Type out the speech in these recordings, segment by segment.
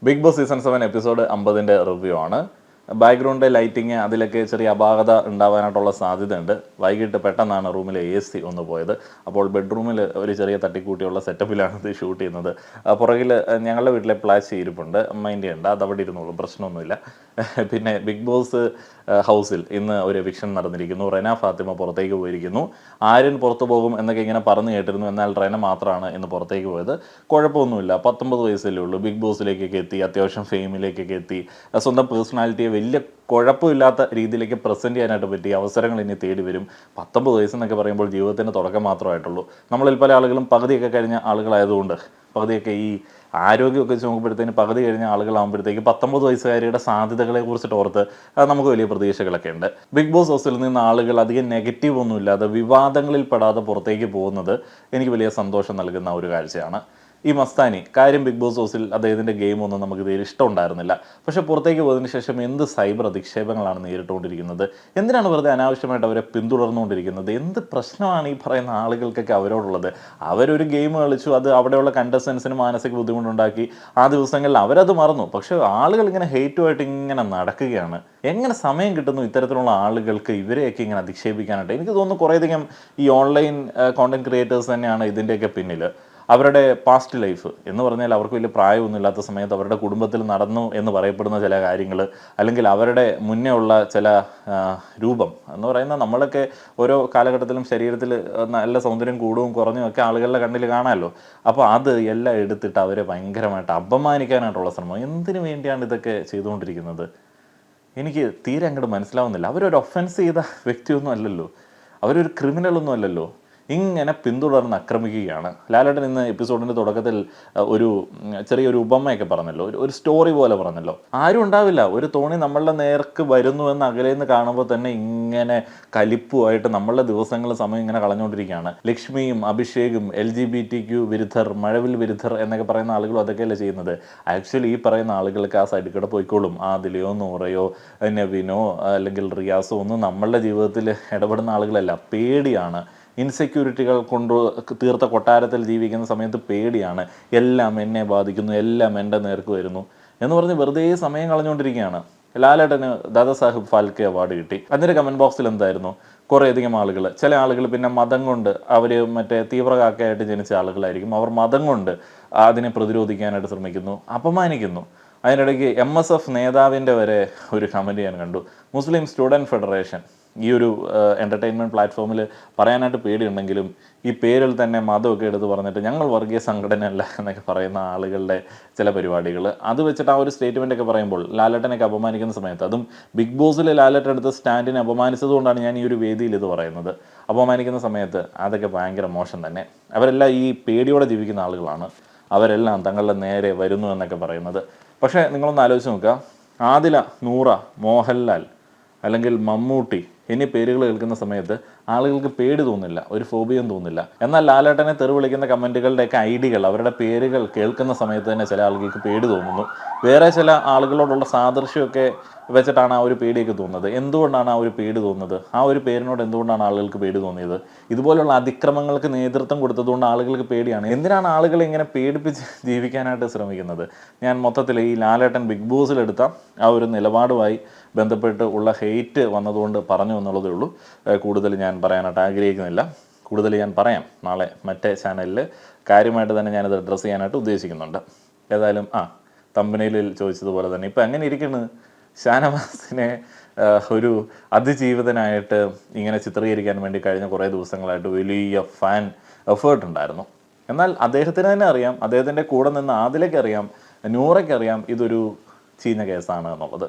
Big Boss season 7 episode 50ന്റെ review ആണ്. Background lighting അതിലൊക്കെ ചെറിയ അപാകത ഉണ്ടാവാനായിട്ടുള്ള സാധ്യതയുണ്ട്. വൈകിട്ട് പെട്ടെന്നാണ് റൂമിലെ AC ഒന്ന് പോയത്. അപ്പോൾ ബെഡ്റൂമിൽ ഒരു ചെറിയ തട്ടിക്കൂട്ടിയുള്ള സെറ്റപ്പിലാണ് ഇത് ഷൂട്ട് ചെയ്യുന്നത്. പുറകിൽ ഞങ്ങളുടെ വീട്ടിലെ പ്ലാച്ച് ഇരിപ്പുണ്ട്, മൈൻഡ് ചെയ്യണ്ട, അതവിടെ ഇരുന്നുള്ളൂ, പ്രശ്നമൊന്നുമില്ല. പിന്നെ ബിഗ് ബോസ് ഹൗസിൽ ഇന്ന് ഒരു എവിക്ഷൻ നടന്നിരിക്കുന്നു. റെന ഫാത്തിമ പുറത്തേക്ക് പോയിരിക്കുന്നു. ആര്യൻ പുറത്തു പോകും എന്നൊക്കെ ഇങ്ങനെ പറഞ്ഞു കേട്ടിരുന്നു. എന്നാൽ റെന മാത്രമാണ് ഇന്ന് പുറത്തേക്ക് പോയത്. കുഴപ്പമൊന്നുമില്ല, 19 വയസ്സല്ലേ ഉള്ളൂ. ബിഗ് ബോസിലേക്കൊക്കെ എത്തി, അത്യാവശ്യം ഫെയിമിലേക്കൊക്കെ എത്തി, സ്വന്തം പേഴ്സണാലിറ്റിയെ വലിയ കുഴപ്പമില്ലാത്ത രീതിയിലേക്ക് പ്രസൻറ്റ് ചെയ്യാനായിട്ട് പറ്റിയ അവസരങ്ങൾ ഇനി തേടി വരും. 19 വയസ്സെന്നൊക്കെ പറയുമ്പോൾ ജീവിതത്തിൻ്റെ തുടക്കം മാത്രമായിട്ടുള്ളൂ. നമ്മളിൽ പല ആളുകളും പകുതിയൊക്കെ കഴിഞ്ഞ ആളുകളായതുകൊണ്ട്, പകുതിയൊക്കെ ഈ ആരോഗ്യമൊക്കെ വെച്ച് നോക്കുമ്പോഴത്തേന് പകുതി കഴിഞ്ഞ ആളുകളാകുമ്പോഴത്തേക്ക് 19 വയസ്സുകാരിയുടെ സാധ്യതകളെ കുറിച്ചിട്ട് ഓർത്ത് നമുക്ക് വലിയ പ്രതീക്ഷകളൊക്കെ ഉണ്ട്. ബിഗ് ബോസ് ഹൗസിൽ നിന്ന് ആളുകൾ അധികം നെഗറ്റീവ് ഒന്നുമില്ലാതെ വിവാദങ്ങളിൽ പെടാതെ പുറത്തേക്ക് പോകുന്നത് എനിക്ക് വലിയ സന്തോഷം നൽകുന്ന ഒരു കാഴ്ചയാണ്. ഈ മസ്താനി കാര്യം ബിഗ് ബോസ് ഹൗസിൽ അദ്ദേഹത്തിൻ്റെ ഗെയിമൊന്നും നമുക്ക് തീരെ ഇഷ്ടമുണ്ടായിരുന്നില്ല. പക്ഷേ പുറത്തേക്ക് പോയതിനു ശേഷം എന്ത് സൈബർ അധിക്ഷേപങ്ങളാണ് നേരിട്ടുകൊണ്ടിരിക്കുന്നത്, എന്തിനാണ് വെറുതെ അനാവശ്യമായിട്ട് അവരെ പിന്തുടർന്നുകൊണ്ടിരിക്കുന്നത്, എന്ത് പ്രശ്നമാണ് ഈ പറയുന്ന ആളുകൾക്കൊക്കെ അവരോടുള്ളത്. അവരൊരു ഗെയിം കളിച്ചു, അത് അവിടെയുള്ള കണ്ടസ്റ്റൻസിന് മാനസിക ബുദ്ധിമുട്ടുണ്ടാക്കി, ആ ദിവസങ്ങളിൽ അവരത് മറന്നു. പക്ഷേ ആളുകൾ ഇങ്ങനെ ഹെയ്റ്റുമായിട്ട് ഇങ്ങനെ നടക്കുകയാണ്. എങ്ങനെ സമയം കിട്ടുന്നു ഇത്തരത്തിലുള്ള ആളുകൾക്ക് ഇവരെയൊക്കെ ഇങ്ങനെ അധിക്ഷേപിക്കാനായിട്ട്? എനിക്ക് തോന്നുന്നു കുറേയധികം ഈ ഓൺലൈൻ കോണ്ടന്റ് ക്രിയേറ്റേഴ്സ് തന്നെയാണ് ഇതിൻ്റെയൊക്കെ പിന്നിൽ. അവരുടെ പാസ്റ്റ് ലൈഫ് എന്ന് പറഞ്ഞാൽ അവർക്ക് വലിയ പ്രായമൊന്നുമില്ലാത്ത സമയത്ത് അവരുടെ കുടുംബത്തിൽ നടന്നു എന്ന് പറയപ്പെടുന്ന ചില കാര്യങ്ങൾ, അല്ലെങ്കിൽ അവരുടെ മുന്നേ ഉള്ള ചില രൂപം എന്ന് പറയുന്ന, നമ്മളൊക്കെ ഓരോ കാലഘട്ടത്തിലും ശരീരത്തിൽ നല്ല സൗന്ദര്യം കൂടുകയും കുറഞ്ഞും ഒക്കെ ആളുകളുടെ കണ്ണിൽ കാണാമല്ലോ. അപ്പോൾ അത് എല്ലാം എടുത്തിട്ട് അവരെ ഭയങ്കരമായിട്ട് അപമാനിക്കാനായിട്ടുള്ള ശ്രമം. എന്തിനു വേണ്ടിയാണ് ഇതൊക്കെ ചെയ്തുകൊണ്ടിരിക്കുന്നത്? എനിക്ക് തീരെ അങ്ങോട്ട് മനസ്സിലാവുന്നില്ല. അവരൊരു ഒഫൻസ് ചെയ്ത വ്യക്തിയൊന്നും അല്ലല്ലോ, അവരൊരു ക്രിമിനലൊന്നും അല്ലല്ലോ. ഇങ്ങനെ പിന്തുടർന്ന് ആക്രമിക്കുകയാണ്. ലാലേട്ടൻ ഇന്ന് എപ്പിസോഡിൻ്റെ തുടക്കത്തിൽ ഒരു ചെറിയൊരു ഉപമയൊക്കെ പറഞ്ഞല്ലോ, ഒരു സ്റ്റോറി പോലെ പറഞ്ഞല്ലോ. ആരും ഉണ്ടാവില്ല, ഒരു തോണി നമ്മളുടെ നേർക്ക് വരുന്നു എന്ന് അകലേന്ന് കാണുമ്പോൾ തന്നെ ഇങ്ങനെ കലിപ്പുമായിട്ട് നമ്മളുടെ ദിവസങ്ങൾ സമയം ഇങ്ങനെ കളഞ്ഞുകൊണ്ടിരിക്കുകയാണ്. ലക്ഷ്മിയും അഭിഷേകും LGBTQ വിരുദ്ധർ, മഴവിൽ വിരുദ്ധർ എന്നൊക്കെ പറയുന്ന ആളുകളും അതൊക്കെയല്ലേ ചെയ്യുന്നത്. ആക്ച്വലി ഈ പറയുന്ന ആളുകൾക്ക് ആ സൈഡിൽ കൂടെ പോയിക്കോളും. ആദിലയോ നൂറയോ നവീനോ അല്ലെങ്കിൽ റിയാസോ ഒന്നും നമ്മളുടെ ജീവിതത്തിൽ ഇടപെടുന്ന ആളുകളല്ല. പേടിയാണ്. ഇൻസെക്യൂരിറ്റികൾ കൊണ്ട് തീർത്ത കൊട്ടാരത്തിൽ ജീവിക്കുന്ന സമയത്ത് പേടിയാണ്. എല്ലാം എന്നെ ബാധിക്കുന്നു, എല്ലാം എൻ്റെ നേർക്ക് വരുന്നു എന്ന് പറഞ്ഞ് വെറുതെ സമയം കളഞ്ഞുകൊണ്ടിരിക്കുകയാണ്. ലാലേട്ടന് ദാദാസാഹിബ് ഫാൽക്കെ അവാർഡ് കിട്ടി. അതിൻ്റെ കമൻറ്റ് ബോക്സിൽ എന്തായിരുന്നു? കുറേയധികം ആളുകൾ, ചില ആളുകൾ പിന്നെ മതം കൊണ്ട്, അവർ മറ്റേ തീവ്രകാക്കയായിട്ട് ജനിച്ച ആളുകളായിരിക്കും, അവർ മതം കൊണ്ട് അതിനെ പ്രതിരോധിക്കാനായിട്ട് ശ്രമിക്കുന്നു, അപമാനിക്കുന്നു. അതിനിടയ്ക്ക് MSF നേതാവിൻ്റെ വരെ ഒരു കമൻറ്റ് ഞാൻ കണ്ടു. മുസ്ലിം സ്റ്റുഡൻറ്റ് ഫെഡറേഷൻ ഈ ഒരു എൻ്റർടൈൻമെൻറ്റ് പ്ലാറ്റ്ഫോമിൽ പറയാനായിട്ട് പേടിയുണ്ടെങ്കിലും ഈ പേരിൽ തന്നെ മതമൊക്കെ എടുത്ത് പറഞ്ഞിട്ട് ഞങ്ങൾ വർഗീയ സംഘടനയല്ല എന്നൊക്കെ പറയുന്ന ആളുകളുടെ ചില പരിപാടികൾ, അത് വെച്ചിട്ട് ആ ഒരു സ്റ്റേറ്റ്മെൻ്റ് ഒക്കെ പറയുമ്പോൾ ലാലേട്ടനൊക്കെ അപമാനിക്കുന്ന സമയത്ത്, അതും ബിഗ് ബോസിൽ ലാലേട്ടൻ എടുത്ത സ്റ്റാൻഡിനെ അപമാനിച്ചതുകൊണ്ടാണ് ഞാൻ ഈ ഒരു വേദിയിൽ ഇത് പറയുന്നത്. അപമാനിക്കുന്ന സമയത്ത് അതൊക്കെ ഭയങ്കര മോശം തന്നെ. അവരെല്ലാം ഈ പേടിയോടെ ജീവിക്കുന്ന ആളുകളാണ്. അവരെല്ലാം തങ്ങളുടെ നേരെ വരുന്നു എന്നൊക്കെ പറയുന്നത്. പക്ഷേ നിങ്ങളൊന്ന് ആലോചിച്ച് നോക്കുക, ആദില, നൂറ, മോഹൻലാൽ അല്ലെങ്കിൽ മമ്മൂട്ടി എന്നീ പേരുകൾ കേൾക്കുന്ന സമയത്ത് ആളുകൾക്ക് പേടി തോന്നില്ല, ഒരു ഫോബിയും തോന്നില്ല. എന്നാൽ ലാലേട്ടനെ തെറി വിളിക്കുന്ന കമൻറ്റുകളുടെയൊക്കെ ഐഡികൾ, അവരുടെ പേരുകൾ കേൾക്കുന്ന സമയത്ത് തന്നെ ചില ആളുകൾക്ക് പേടി തോന്നുന്നു. വേറെ ചില ആളുകളോടുള്ള സാദൃശ്യമൊക്കെ വെച്ചിട്ടാണ് ആ ഒരു പേടിയൊക്കെ തോന്നുന്നത്. എന്തുകൊണ്ടാണ് ആ ഒരു പേടി തോന്നുന്നത്? ആ ഒരു പേരിനോട് എന്തുകൊണ്ടാണ് ആളുകൾക്ക് പേടി തോന്നിയത്? ഇതുപോലുള്ള അതിക്രമങ്ങൾക്ക് നേതൃത്വം കൊടുത്തതുകൊണ്ട് ആളുകൾക്ക് പേടിയാണ്. എന്തിനാണ് ആളുകളെ ഇങ്ങനെ പേടിപ്പിച്ച് ജീവിക്കാനായിട്ട് ശ്രമിക്കുന്നത്? ഞാൻ മൊത്തത്തിൽ ഈ ലാലേട്ടൻ ബിഗ് ബോസിലെടുത്ത ആ ഒരു നിലപാടുമായി ബന്ധപ്പെട്ട് ഉള്ള ഹെയ്റ്റ് വന്നതുകൊണ്ട് പറഞ്ഞു എന്നുള്ളതേ ഉള്ളൂ. കൂടുതൽ ഞാൻ പറയാനായിട്ട് ആഗ്രഹിക്കുന്നില്ല. കൂടുതൽ ഞാൻ പറയാം നാളെ മറ്റേ ചാനലിൽ. കാര്യമായിട്ട് തന്നെ ഞാനത് അഡ്രസ്സ് ചെയ്യാനായിട്ട് ഉദ്ദേശിക്കുന്നുണ്ട്. ഏതായാലും തമ്പനയിലിൽ ചോദിച്ചതുപോലെ തന്നെ ഇപ്പം എങ്ങനെ ഇരിക്കുന്നു? ഷാനവാസിനെ ഒരു അതിജീവിതനായിട്ട് ഇങ്ങനെ ചിത്രീകരിക്കാൻ വേണ്ടി കഴിഞ്ഞ കുറേ ദിവസങ്ങളായിട്ട് വലിയ ഫാൻ എഫേർട്ട് ഉണ്ടായിരുന്നു. എന്നാൽ അദ്ദേഹത്തിന് തന്നെ അറിയാം, അദ്ദേഹത്തിൻ്റെ കൂടെ നിന്ന് ആദിലയ്ക്കറിയാം, നൂറയ്ക്കറിയാം ഇതൊരു ചീഞ്ഞ കേസാണ് എന്നുള്ളത്.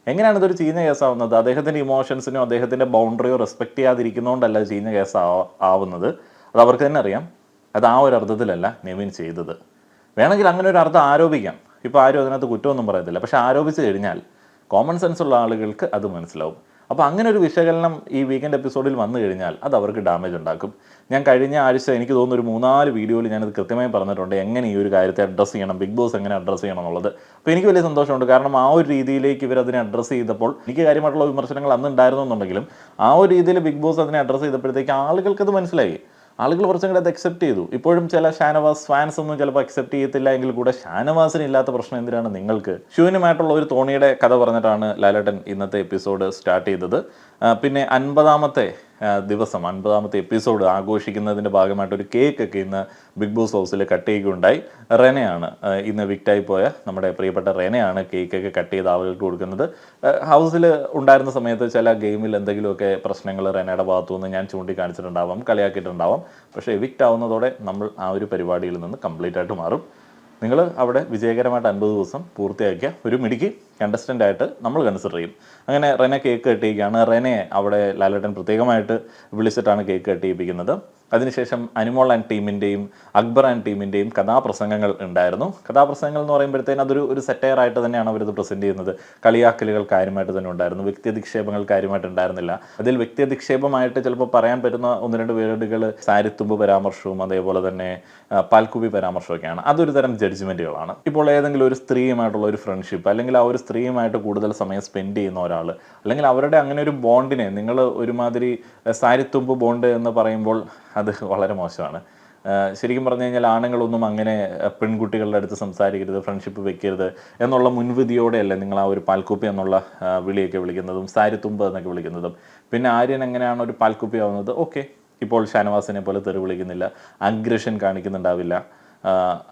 എങ്ങനെയാണ് ഇതൊരു ചീഞ്ഞ കേസാവുന്നത്? അദ്ദേഹത്തിൻ്റെ ഇമോഷൻസിനോ അദ്ദേഹത്തിൻ്റെ ബൗണ്ടറിയോ റെസ്പെക്ട് ചെയ്യാതിരിക്കുന്നതുകൊണ്ടല്ല ചീഞ്ഞ കേസ് ആവുന്നത്. അത് അവർക്ക് തന്നെ അറിയാം. അത് ആ ഒരു അർത്ഥത്തിലല്ല നെവിൻ ചെയ്തത്. വേണമെങ്കിൽ അങ്ങനെ ഒരു അർത്ഥം ആരോപിക്കാം. ഇപ്പോൾ ആരും അതിനകത്ത് കുറ്റമൊന്നും പറയത്തില്ല. പക്ഷേ ആരോപിച്ച് കഴിഞ്ഞാൽ കോമൺ സെൻസ് ഉള്ള ആളുകൾക്ക് അത് മനസ്സിലാവും. അപ്പോൾ അങ്ങനെ ഒരു വിശകലനം ഈ വീക്കെൻഡ് എപ്പിസോഡിൽ വന്നു കഴിഞ്ഞാൽ അത് അവർക്ക് ഡാമേജ് ഉണ്ടാക്കും. ഞാൻ കഴിഞ്ഞ ആഴ്ച എനിക്ക് തോന്നുന്നു ഒരു 3-4 വീഡിയോയിൽ ഞാനത് കൃത്യമായി പറഞ്ഞിട്ടുണ്ട്, എങ്ങനെ ഈ ഒരു കാര്യത്തെ അഡ്രസ്സ് ചെയ്യണം, ബിഗ് ബോസ് എങ്ങനെ അഡ്രസ്സ് ചെയ്യണം എന്നുള്ളത്. അപ്പോൾ എനിക്ക് വലിയ സന്തോഷമുണ്ട്. കാരണം ആ ഒരു രീതിയിലേക്ക് ഇവരതിനെ അഡ്രസ്സ് ചെയ്തപ്പോൾ എനിക്ക് കാര്യമായിട്ടുള്ള വിമർശനങ്ങൾ അന്ന് ഉണ്ടായിരുന്നു എന്നുണ്ടെങ്കിലും ആ ഒരു രീതിയിൽ ബിഗ് ബോസ് അതിനെ അഡ്രസ്സ് ചെയ്തപ്പോഴത്തേക്ക് ആളുകൾക്കത് മനസ്സിലായി. ആളുകൾ കുറച്ചും കൂടെ അത് അക്സെപ്റ്റ് ചെയ്തു. ഇപ്പോഴും ചില ഷാനവാസ് ഫാൻസ് ഒന്നും ചിലപ്പോൾ അക്സെപ്റ്റ് ചെയ്യത്തില്ല എങ്കിൽ കൂടെ ഷാനവാസിന് ഇല്ലാത്ത പ്രശ്നം എന്തിനാണ് നിങ്ങൾക്ക്? ശിവനുമായിട്ടുള്ള ഒരു തോണിയുടെ കഥ പറഞ്ഞിട്ടാണ് ലാലേട്ടൻ ഇന്നത്തെ എപ്പിസോഡ് സ്റ്റാർട്ട് ചെയ്തത്. പിന്നെ 50ാമത്തെ ദിവസം 50ാമത്തെ എപ്പിസോഡ് ആഘോഷിക്കുന്നതിൻ്റെ ഭാഗമായിട്ട് ഒരു കേക്കൊക്കെ ഇന്ന് ബിഗ് ബോസ് ഹൗസിൽ കട്ട് ചെയ്യുകയുണ്ടായി. റെനയാണ് ഇന്ന് വിക്റ്റായി പോയ നമ്മുടെ പ്രിയപ്പെട്ട റെനയാണ് കേക്കൊക്കെ കട്ട് ചെയ്ത് ആളുകൾക്ക് കൊടുക്കുന്നത്. ഹൗസിൽ ഉണ്ടായിരുന്ന സമയത്ത് ചില ഗെയിമിൽ എന്തെങ്കിലുമൊക്കെ പ്രശ്നങ്ങൾ റെനയുടെ ഭാഗത്തു നിന്ന് ഞാൻ ചൂണ്ടിക്കാണിച്ചിട്ടുണ്ടാവാം, കളിയാക്കിയിട്ടുണ്ടാവാം. പക്ഷേ എവിക്റ്റ് ആവുന്നതോടെ നമ്മൾ ആ ഒരു പരിപാടിയിൽ നിന്ന് കംപ്ലീറ്റ് ആയിട്ട് മാറും. നിങ്ങൾ അവിടെ വിജയകരമായിട്ട് 50 ദിവസം പൂർത്തിയാക്കിയ ഒരു മിടുക്കി കണ്ടസ്റ്റൻ്റ് ആയിട്ട് നമ്മൾ കൺസിഡർ ചെയ്യും. അങ്ങനെ റെന കേക്ക് കട്ടിയിരിക്കുകയാണ്. റെനയെ അവിടെ ലാലേട്ടൻ പ്രത്യേകമായിട്ട് വിളിച്ചിട്ടാണ് കേക്ക് കട്ടിയിപ്പിക്കുന്നത്. അതിനുശേഷം അനിമോൾ ആൻഡ് ടീമിൻ്റെയും അക്ബർ ആൻഡ് ടീമിൻ്റെയും കഥാപ്രസംഗങ്ങൾ ഉണ്ടായിരുന്നു. കഥാപ്രസംഗങ്ങൾ എന്ന് പറയുമ്പോഴത്തേന് അതൊരു സെറ്റയറായിട്ട് തന്നെയാണ് അവരത് പ്രസൻറ്റ് ചെയ്യുന്നത്. കളിയാക്കലുകൾ കാര്യമായിട്ട് തന്നെ ഉണ്ടായിരുന്നു, വ്യക്തിയധിക്ഷേപങ്ങൾ കാര്യമായിട്ട് ഉണ്ടായിരുന്നില്ല. അതിൽ വ്യക്തിയധിക്ഷേപമായിട്ട് ചിലപ്പോൾ പറയാൻ പറ്റുന്ന 1-2 വേർഡുകൾ സാരിത്തുമ്പ് പരാമർശവും അതേപോലെ തന്നെ പാൽക്കുപ്പി പരാമർശമൊക്കെയാണ്. അതൊരു തരം ജഡ്ജ്മെൻറ്റുകളാണ്. ഇപ്പോൾ ഏതെങ്കിലും ഒരു സ്ത്രീയുമായിട്ടുള്ള ഒരു ഫ്രണ്ട്ഷിപ്പ് അല്ലെങ്കിൽ ആ ഒരു സ്ത്രീയുമായിട്ട് കൂടുതൽ സമയം സ്പെൻഡ് ചെയ്യുന്ന ഒരാൾ അല്ലെങ്കിൽ അവരുടെ അങ്ങനെ ഒരു ബോണ്ടിനെ നിങ്ങൾ ഒരുമാതിരി സാരിത്തുമ്പ് ബോണ്ട് എന്ന് പറയുമ്പോൾ അത് വളരെ മോശമാണ്. ശരിക്കും പറഞ്ഞു കഴിഞ്ഞാൽ ആണുങ്ങളൊന്നും അങ്ങനെ പെൺകുട്ടികളുടെ അടുത്ത് സംസാരിക്കരുത്, ഫ്രണ്ട്ഷിപ്പ് വെക്കരുത് എന്നുള്ള മുൻവിധിയോടെയല്ലേ നിങ്ങൾ ആ ഒരു പാൽക്കുപ്പി എന്നുള്ള വിളിയൊക്കെ വിളിക്കുന്നതും സാരിത്തുമ്പ് എന്നൊക്കെ വിളിക്കുന്നതും. പിന്നെ ആര്യൻ എങ്ങനെയാണ് ഒരു പാൽക്കുപ്പി ആവുന്നത്? ഓക്കെ, ഇപ്പോൾ ഷാനവാസിനെ പോലെ തെറി വിളിക്കുന്നില്ല, അഗ്രഷൻ കാണിക്കുന്നുണ്ടാവില്ല,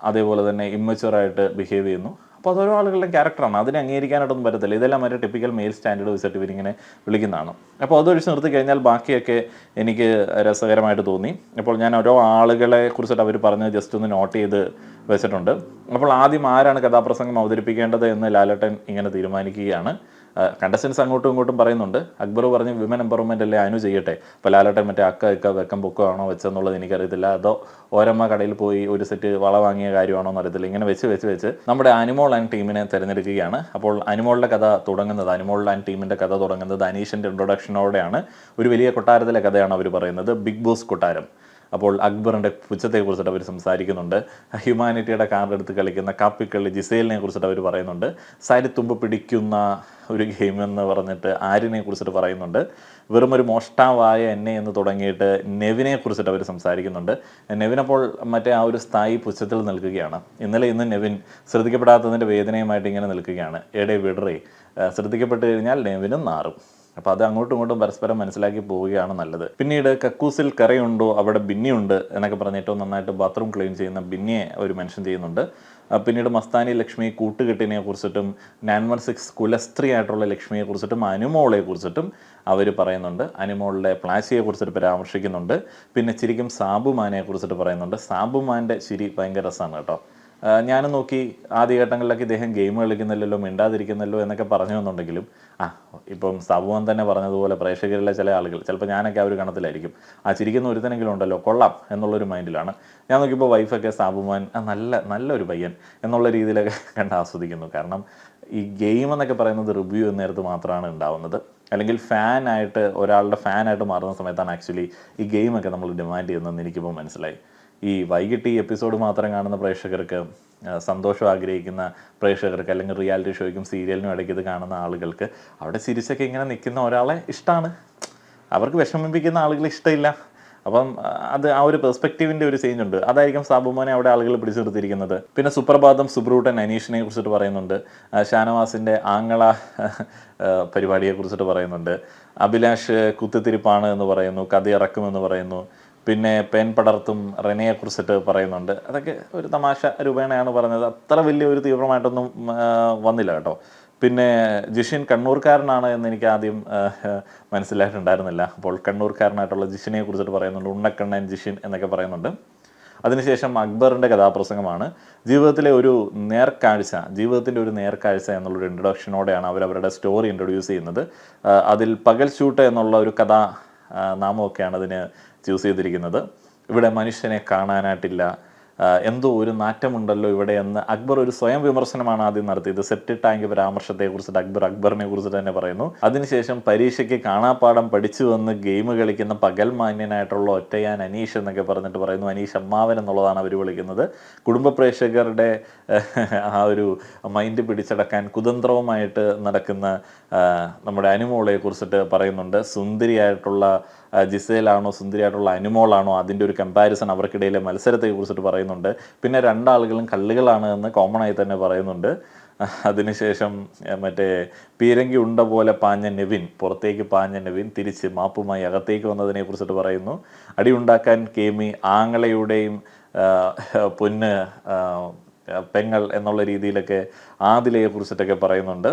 അതേപോലെ തന്നെ ഇമ്മച്വറായിട്ട് ബിഹേവ് ചെയ്യുന്നു. അപ്പോൾ അതൊരോ ആളുകളുടെ ക്യാരക്ടറാണ്, അതിനെ അംഗീകരിക്കാനായിട്ടൊന്നും പറ്റത്തില്ല. ഇതെല്ലാം ഒരു ടിപ്പിക്കൽ മെയിൽ സ്റ്റാൻഡേർഡ് വെച്ചിട്ട് ഇവരിങ്ങനെ വിളിക്കുന്നതാണ്. അപ്പോൾ അതൊഴിച്ച് നിർത്തി കഴിഞ്ഞാൽ ബാക്കിയൊക്കെ എനിക്ക് രസകരമായിട്ട് തോന്നി. അപ്പോൾ ഞാൻ ഓരോ ആളുകളെ കുറിച്ചിട്ട് അവർ പറഞ്ഞ് ജസ്റ്റ് ഒന്ന് നോട്ട് ചെയ്ത് വെച്ചിട്ടുണ്ട്. അപ്പോൾ ആദ്യം ആരാണ് കഥാപ്രസംഗം അവതരിപ്പിക്കേണ്ടത് എന്ന് ലാലേട്ടൻ ഇങ്ങനെ തീരുമാനിക്കുകയാണ്. കണ്ടസ്റ്റൻസ് അങ്ങോട്ടും ഇങ്ങോട്ടും പറയുന്നുണ്ട്. അക്ബർ പറഞ്ഞ് വിമൻ എംപവർമെൻ്റ് അല്ലേ അനു ചെയ്യട്ടെ. അപ്പോൾ ലാലേട്ടൻ മറ്റേ അക്ക വെക്കം പൊക്കമാണോ വെച്ചെന്നുള്ളത് എനിക്കറിയത്തില്ല, അതോ ഓരമ്മ കടയിൽ പോയി ഒരു സെറ്റ് വള വാങ്ങിയ കാര്യമാണോ എന്നറിയത്തില്ല. ഇങ്ങനെ വെച്ച് നമ്മുടെ അനിമോൾ ആൻഡ് ടീമിനെ തിരഞ്ഞെടുക്കുകയാണ്. അപ്പോൾ അനിമോളുടെ കഥ തുടങ്ങുന്നത്, അനിമോൾ ആൻഡ് ടീമിൻ്റെ കഥ തുടങ്ങുന്നത് അനീഷിൻ്റെ ഇൻട്രൊഡക്ഷനോടെയാണ്. ഒരു വലിയ കൊട്ടാരത്തിലെ കഥയാണ് അവർ പറയുന്നത്, ബിഗ് ബോസ് കൊട്ടാരം. അപ്പോൾ അക്ബറിൻ്റെ പുച്ഛത്തെക്കുറിച്ചിട്ട് അവർ സംസാരിക്കുന്നുണ്ട്. ഹ്യൂമാനിറ്റിയുടെ കാർഡ് എടുത്ത് കളിക്കുന്ന കാപ്പിക്കള്ളി ജിസേലിനെ കുറിച്ചിട്ട് അവർ പറയുന്നുണ്ട്. സാരിത്തുമ്പ് പിടിക്കുന്ന ഒരു ഗെയിം എന്ന് പറഞ്ഞിട്ട് ആര്യനെ കുറിച്ചിട്ട് പറയുന്നുണ്ട്. വെറും ഒരു മോഷ്ടാവായ എന്നെ എന്ന് തുടങ്ങിയിട്ട് നെവിനെ കുറിച്ചിട്ട് അവർ സംസാരിക്കുന്നുണ്ട്. നെവിനപ്പോൾ മറ്റേ ആ ഒരു സ്ഥായി പുച്ഛത്തിൽ നിൽക്കുകയാണ്. ഇന്ന് നെവിൻ ശ്രദ്ധിക്കപ്പെടാത്തതിൻ്റെ വേദനയുമായിട്ട് ഇങ്ങനെ നിൽക്കുകയാണ്. എടെ വിടറേ, ശ്രദ്ധിക്കപ്പെട്ട് കഴിഞ്ഞാൽ നെവിനും നാറും. അപ്പോൾ അത് അങ്ങോട്ടും ഇങ്ങോട്ടും പരസ്പരം മനസ്സിലാക്കി പോവുകയാണ് നല്ലത്. പിന്നീട് കക്കൂസിൽ കറയുണ്ടോ അവിടെ ബിന്നിയുണ്ട് എന്നൊക്കെ പറഞ്ഞ് ഏറ്റവും നന്നായിട്ട് ബാത്റൂം ക്ലീൻ ചെയ്യുന്ന ബിന്നിയെ അവർ മെൻഷൻ ചെയ്യുന്നുണ്ട്. പിന്നീട് മസ്താനി ലക്ഷ്മി കൂട്ടുകെട്ടിനെ കുറിച്ചിട്ടും 916 കുലസ്ത്രീ ആയിട്ടുള്ള ലക്ഷ്മിയെ കുറിച്ചിട്ടും അനുമോളെ കുറിച്ചിട്ടും അവർ പറയുന്നുണ്ട്. അനുമോളുടെ പ്ലാശിയെ കുറിച്ചിട്ട് പരാമർശിക്കുന്നുണ്ട്. പിന്നെ ശരിക്കും സാബുമാനെ കുറിച്ചിട്ട് പറയുന്നുണ്ട്. സാബുമാൻ്റെ ചിരി ഭയങ്കര രസമാണ് കേട്ടോ. ഞാനും നോക്കി ആദ്യഘട്ടങ്ങളിലൊക്കെ ഇദ്ദേഹം ഗെയിം കളിക്കുന്നില്ലല്ലോ, മിണ്ടാതിരിക്കുന്നല്ലോ എന്നൊക്കെ പറഞ്ഞു എന്നുണ്ടെങ്കിലും ഇപ്പം സാബുമാൻ തന്നെ പറഞ്ഞതുപോലെ പ്രേക്ഷകരിലെ ചില ആളുകൾ, ചിലപ്പോൾ ഞാനൊക്കെ ആ ഒരു കണത്തിലായിരിക്കും, ചിരിക്കുന്ന ഒരുത്തനെങ്കിലും ഉണ്ടല്ലോ കൊള്ളാം എന്നുള്ളൊരു മൈൻഡിലാണ്. ഞാൻ നോക്കിയപ്പോൾ വൈഫൊക്കെ സാബുമാൻ നല്ലൊരു പയ്യൻ എന്നുള്ള രീതിയിലൊക്കെ കണ്ട് ആസ്വദിക്കുന്നു. കാരണം ഈ ഗെയിം എന്നൊക്കെ പറയുന്നത് റിവ്യൂ നേരത്ത് മാത്രമാണ് ഉണ്ടാവുന്നത്. അല്ലെങ്കിൽ ഒരാളുടെ ഫാനായിട്ട് മാറുന്ന സമയത്താണ് ആക്ച്വലി ഈ ഗെയിമൊക്കെ നമ്മൾ ഡിമാൻഡ് ചെയ്യുന്നതെന്ന് എനിക്കിപ്പോൾ മനസ്സിലായി. ഈ വൈകിട്ട് ഈ എപ്പിസോഡ് മാത്രം കാണുന്ന പ്രേക്ഷകർക്ക്, സന്തോഷം ആഗ്രഹിക്കുന്ന പ്രേക്ഷകർക്ക്, അല്ലെങ്കിൽ റിയാലിറ്റി ഷോയ്ക്കും സീരിയലിനും ഇടയ്ക്ക് ഇത് കാണുന്ന ആളുകൾക്ക് അവിടെ ചിരിച്ചൊക്കെ ഇങ്ങനെ നിൽക്കുന്ന ഒരാളെ ഇഷ്ടമാണ്, അവർക്ക് വിഷമിപ്പിക്കുന്ന ആളുകളെ ഇഷ്ടമില്ല. അപ്പം അത് ആ ഒരു പെർസ്പെക്റ്റീവിൻ്റെ ഒരു ചേഞ്ച് ഉണ്ട്. അതായിരിക്കും സാബുമോനെ അവിടെ ആളുകൾ പിടിച്ചു നിർത്തിയിരിക്കുന്നത്. പിന്നെ സുപ്രഭാതം സുബ്രൂട്ടൻ അനീഷിനെ കുറിച്ചിട്ട് പറയുന്നുണ്ട്. ഷാനവാസിൻ്റെ ആങ്ങള പരിപാടിയെ കുറിച്ചിട്ട് പറയുന്നുണ്ട്. അഭിലാഷ് കുത്തിത്തിരിപ്പാണ് എന്ന് പറയുന്നു, കഥ ഇറക്കുമെന്ന് പറയുന്നു. പിന്നെ പെൻ പടർത്തും റെനയെ കുറിച്ചിട്ട് പറയുന്നുണ്ട്. അതൊക്കെ ഒരു തമാശ രൂപേണയാണ് പറഞ്ഞത്, അത്ര വലിയൊരു തീവ്രമായിട്ടൊന്നും വന്നില്ല കേട്ടോ. പിന്നെ ജിഷിൻ കണ്ണൂർക്കാരനാണ് എന്ന് എനിക്ക് ആദ്യം മനസ്സിലായിട്ടുണ്ടായിരുന്നില്ല. അപ്പോൾ കണ്ണൂർക്കാരനായിട്ടുള്ള ജിഷിനെ കുറിച്ചിട്ട് പറയുന്നുണ്ട്. ഉണ്ണക്കണ്ണൻ ജിഷിൻ എന്നൊക്കെ പറയുന്നുണ്ട്. അതിനുശേഷം അക്ബറിൻ്റെ കഥാപ്രസംഗമാണ്. ജീവിതത്തിൻ്റെ ഒരു നേർക്കാഴ്ച എന്നുള്ളൊരു ഇൻട്രൊഡക്ഷനോടെയാണ് അവരവരുടെ സ്റ്റോറി ഇൻട്രൊഡ്യൂസ് ചെയ്യുന്നത്. അതിൽ പകൽ ഷൂട്ട് എന്നുള്ള ഒരു കഥാ നാമമൊക്കെയാണ് അതിന് ചൂസ് ചെയ്തിരിക്കുന്നത്. ഇവിടെ മനുഷ്യനെ കാണാനായിട്ടില്ല, എന്തോ ഒരു നാറ്റമുണ്ടല്ലോ ഇവിടെ എന്ന് അക്ബർ ഒരു സ്വയം വിമർശനമാണ് ആദ്യം നടത്തിയത്. സെപ്റ്റി ടാങ്ക് പരാമർശത്തെക്കുറിച്ചിട്ട് അക്ബറിനെ കുറിച്ചിട്ട് തന്നെ പറയുന്നു. അതിനുശേഷം പരീക്ഷയ്ക്ക് കാണാപ്പാടം പഠിച്ചു വന്ന് ഗെയിം കളിക്കുന്ന പകൽ മാന്യനായിട്ടുള്ള ഒറ്റയാൻ അനീഷ് എന്നൊക്കെ പറഞ്ഞിട്ട് പറയുന്നു. അനീഷ് അമ്മാവൻ എന്നുള്ളതാണ് അവർ വിളിക്കുന്നത്. കുടുംബ പ്രേക്ഷകരുടെ ആ ഒരു മൈൻഡ് പിടിച്ചടക്കാൻ കുതന്ത്രവുമായിട്ട് നടക്കുന്ന നമ്മുടെ അനുമോളെ കുറിച്ചിട്ട് പറയുന്നുണ്ട്. സുന്ദരിയായിട്ടുള്ള ജിസേലാണോ സുന്ദരിയായിട്ടുള്ള അനുമോളാണോ, അതിൻ്റെ ഒരു കമ്പാരിസൺ അവർക്കിടയിലെ മത്സരത്തെ കുറിച്ചിട്ട് പറയുന്നുണ്ട്. പിന്നെ രണ്ടാളുകളും കള്ളികളാണ് എന്ന് കോമൺ ആയി തന്നെ പറയുന്നുണ്ട്. അതിനുശേഷം മറ്റേ പീരങ്കി ഉണ്ട പോലെ പാഞ്ഞ നെവിൻ, പുറത്തേക്ക് പാഞ്ഞ നെവിൻ തിരിച്ച് മാപ്പുമായി അകത്തേക്ക് വന്നതിനെ കുറിച്ചിട്ട് പറയുന്നു. അടിയുണ്ടാക്കാൻ കേമി ആങ്ങളയുടെയും പൊന്ന് പെങ്ങൾ എന്നുള്ള രീതിയിലൊക്കെ ആദിലയെ കുറിച്ചിട്ടൊക്കെ പറയുന്നുണ്ട്.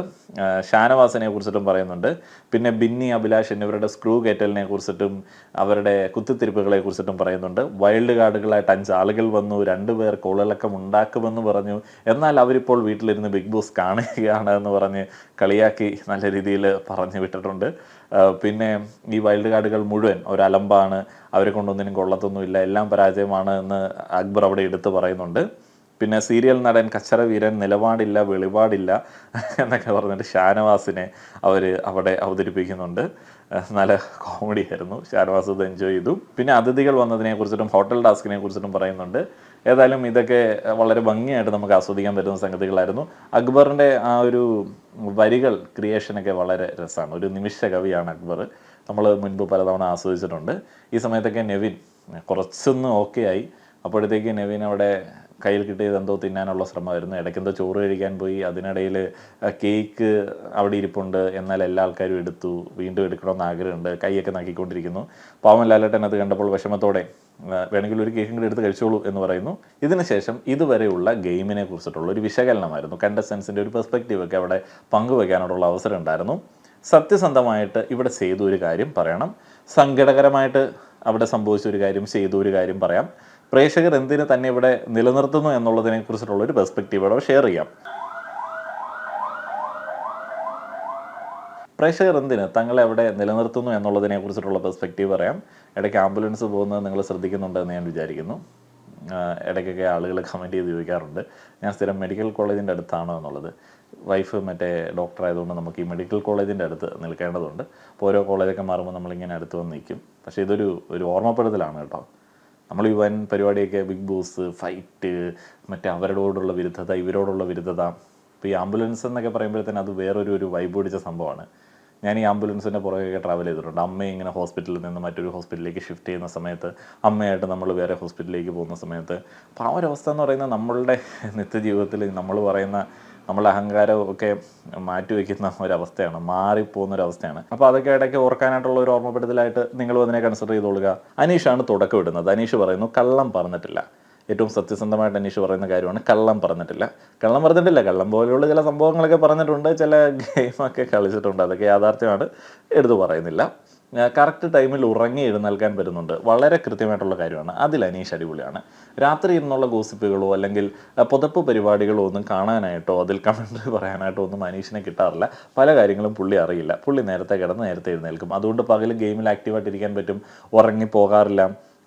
ഷാനവാസിനെ കുറിച്ചിട്ടും പറയുന്നുണ്ട്. പിന്നെ ബിന്നി, അഭിലാഷ് എന്നിവരുടെ സ്ക്രൂ കയറ്റലിനെ കുറിച്ചിട്ടും അവരുടെ കുത്തിത്തിരിപ്പുകളെ കുറിച്ചിട്ടും പറയുന്നുണ്ട്. വൈൽഡ് കാർഡുകളായിട്ട് 5 ആളുകൾ വന്നു, 2 പേർ കോളിളക്കം ഉണ്ടാക്കുമെന്ന് പറഞ്ഞു, എന്നാൽ അവരിപ്പോൾ വീട്ടിലിരുന്ന് ബിഗ് ബോസ് കാണുകയാണ് എന്ന് പറഞ്ഞ് കളിയാക്കി നല്ല രീതിയിൽ പറഞ്ഞു വിട്ടിട്ടുണ്ട്. പിന്നെ ഈ വൈൽഡ് കാർഡുകൾ മുഴുവൻ ഒരു അലമ്പാണ്, അവരെ കൊണ്ടൊന്നിനും കൊള്ളത്തൊന്നുമില്ല, എല്ലാം പരാജയമാണ് എന്ന് അക്ബർ അവിടെ എടുത്ത് പറയുന്നുണ്ട്. പിന്നെ സീരിയൽ നടൻ കച്ചറ വീരൻ, നിലപാടില്ല വെളിപാടില്ല എന്നൊക്കെ പറഞ്ഞിട്ട് ഷാനവാസിനെ അവർ അവിടെ അവതരിപ്പിക്കുന്നുണ്ട്. നല്ല കോമഡി ആയിരുന്നു. ഷാനവാസ് ഇത് എൻജോയ് ചെയ്തു. പിന്നെ അതിഥികൾ വന്നതിനെ കുറിച്ചിട്ടും ഹോട്ടൽ ടാസ്കിനെ കുറിച്ചിട്ടും പറയുന്നുണ്ട്. ഏതായാലും ഇതൊക്കെ വളരെ ഭംഗിയായിട്ട് നമുക്ക് ആസ്വദിക്കാൻ പറ്റുന്ന സംഗതികളായിരുന്നു. അക്ബറിൻ്റെ ആ ഒരു വരികൾ ക്രിയേഷനൊക്കെ വളരെ രസമാണ്. ഒരു നിമിഷ കവിയാണ് അക്ബർ. നമ്മൾ മുൻപ് പലതവണ ആസ്വദിച്ചിട്ടുണ്ട്. ഈ സമയത്തൊക്കെ നെവിൻ കുറച്ചൊന്ന് ഓക്കെ ആയി. അപ്പോഴത്തേക്ക് നെവിൻ അവിടെ കയ്യിൽ കിട്ടിയത് എന്തോ തിന്നാനുള്ള ശ്രമമായിരുന്നു. ഇടയ്ക്കെന്തോ ചോറ് കഴിക്കാൻ പോയി, അതിനിടയിൽ കേക്ക് അവിടെ ഇരിപ്പുണ്ട്, എന്നാൽ എല്ലാ ആൾക്കാരും എടുത്തു, വീണ്ടും എടുക്കണമെന്ന് ആഗ്രഹമുണ്ട്, കൈയൊക്കെ നക്കിക്കൊണ്ടിരിക്കുന്നു. പാവം ലാലേട്ടൻ അത് കണ്ടപ്പോൾ വിഷമത്തോടെ വേണമെങ്കിൽ ഒരു കേക്കും കൂടി എടുത്ത് കഴിച്ചോളൂ എന്ന് പറയുന്നു. ഇതിനുശേഷം ഇതുവരെയുള്ള ഗെയിമിനെ കുറിച്ചിട്ടുള്ള ഒരു വിശകലനമായിരുന്നു. കണ്ടസ്റ്റൻസിൻ്റെ ഒരു പെർസ്പെക്റ്റീവൊക്കെ അവിടെ പങ്കുവയ്ക്കാനുള്ള അവസരം ഉണ്ടായിരുന്നു. സത്യസന്ധമായിട്ട് ഇവിടെ ചെയ്ത ഒരു കാര്യം പറയണം, സങ്കടകരമായിട്ട് അവിടെ സംഭവിച്ച ഒരു കാര്യം, ചെയ്ത ഒരു കാര്യം പറയാം, പ്രേക്ഷകർ എന്തിന് തന്നെ ഇവിടെ നിലനിർത്തുന്നു എന്നുള്ളതിനെ കുറിച്ചിട്ടുള്ള ഒരു പെർസ്പെക്റ്റീവ് ഇവിടെ ഷെയർ ചെയ്യാം. പ്രേക്ഷകർ എന്തിന് തങ്ങളെ അവിടെ നിലനിർത്തുന്നു എന്നുള്ളതിനെ കുറിച്ചിട്ടുള്ള പെർസ്പെക്റ്റീവ് പറയാം. ഇടയ്ക്ക് ആംബുലൻസ് പോകുന്നത് നിങ്ങൾ ശ്രദ്ധിക്കുന്നുണ്ടെന്ന് ഞാൻ വിചാരിക്കുന്നു. ഇടയ്ക്കൊക്കെ ആളുകൾ കമൻറ്റ് ചെയ്ത് ചോദിക്കാറുണ്ട് ഞാൻ സ്ഥിരം മെഡിക്കൽ കോളേജിൻ്റെ അടുത്താണോ എന്നുള്ളത്. വൈഫ് മറ്റേ ഡോക്ടർ ആയതുകൊണ്ട് നമുക്ക് ഈ മെഡിക്കൽ കോളേജിൻ്റെ അടുത്ത് നിൽക്കേണ്ടതുണ്ട്. അപ്പോൾ ഓരോ കോളേജൊക്കെ മാറുമ്പോൾ നമ്മളിങ്ങനെ അടുത്ത് വന്ന് നിൽക്കും. പക്ഷേ ഇതൊരു ഓർമ്മപ്പെടുത്തലാണ് കേട്ടോ. നമ്മൾ ഈ വൻ പരിപാടിയൊക്കെ ബിഗ് ബോസ്, ഫൈറ്റ്, മറ്റേ അവരോടുള്ള വിരുദ്ധത, ഇവരോടുള്ള വിരുദ്ധത. ഇപ്പോൾ ഈ ആംബുലൻസ് എന്നൊക്കെ പറയുമ്പോഴത്തേന് അത് വേറൊരു വൈബ് പിടിച്ച സംഭവമാണ്. ഞാൻ ഈ ആംബുലൻസിൻ്റെ പുറകെയൊക്കെ ട്രാവൽ ചെയ്തിട്ടുണ്ട്. അമ്മയെ ഇങ്ങനെ ഹോസ്പിറ്റലിൽ നിന്ന് മറ്റൊരു ഹോസ്പിറ്റലിലേക്ക് ഷിഫ്റ്റ് ചെയ്യുന്ന സമയത്ത്, അമ്മയായിട്ട് നമ്മൾ വേറെ ഹോസ്പിറ്റലിലേക്ക് പോകുന്ന സമയത്ത്, അപ്പോൾ ആ ഒരവസ്ഥ എന്ന് പറയുന്നത് നമ്മളുടെ നിത്യജീവിതത്തിൽ നമ്മൾ പറയുന്ന നമ്മളെ അഹങ്കാരമൊക്കെ മാറ്റിവെക്കുന്ന ഒരവസ്ഥയാണ്, മാറിപ്പോകുന്നൊരവസ്ഥയാണ്. അപ്പോൾ അതൊക്കെ ഇടയ്ക്ക് ഓർക്കാനായിട്ടുള്ള ഒരു ഓർമ്മപ്പെടുത്തലായിട്ട് നിങ്ങളും അതിനെ കൺസിഡർ ചെയ്തോളുക. അനീഷാണ് തുടക്കം ഇടുന്നത്. അനീഷ് പറയുന്നു കള്ളം പറഞ്ഞിട്ടില്ല. ഏറ്റവും സത്യസന്ധമായിട്ട് അനീഷ് പറയുന്ന കാര്യമാണ് കള്ളം പറഞ്ഞിട്ടില്ല. കള്ളം പോലെയുള്ള ചില സംഭവങ്ങളൊക്കെ പറഞ്ഞിട്ടുണ്ട്, ചില ഗെയിമൊക്കെ കളിച്ചിട്ടുണ്ട്, അതൊക്കെ യാഥാർത്ഥ്യമാണ്, എടുത്തു പറയുന്നില്ല. കറക്റ്റ് ടൈമിൽ ഉറങ്ങി എഴുന്നേൽക്കാൻ പറ്റുന്നുണ്ട്, വളരെ കൃത്യമായിട്ടുള്ള കാര്യമാണ്. അതിൽ അനീഷ് അടിപൊളിയാണ്. രാത്രി ഇരുന്നുള്ള ഗോസിപ്പുകളോ അല്ലെങ്കിൽ പുതപ്പ് പരിപാടികളോ ഒന്നും കാണാനായിട്ടോ അതിൽ കമൻറ്റ് പറയാനായിട്ടോ ഒന്നും അനീഷിനെ കിട്ടാറില്ല. പല കാര്യങ്ങളും പുള്ളി അറിയില്ല. പുള്ളി നേരത്തെ കിടന്ന് നേരത്തെ എഴുന്നേൽക്കും. അതുകൊണ്ട് പകൽ ഗെയിമിൽ ആക്റ്റീവായിട്ടിരിക്കാൻ പറ്റും, ഉറങ്ങി പോകാറില്ല.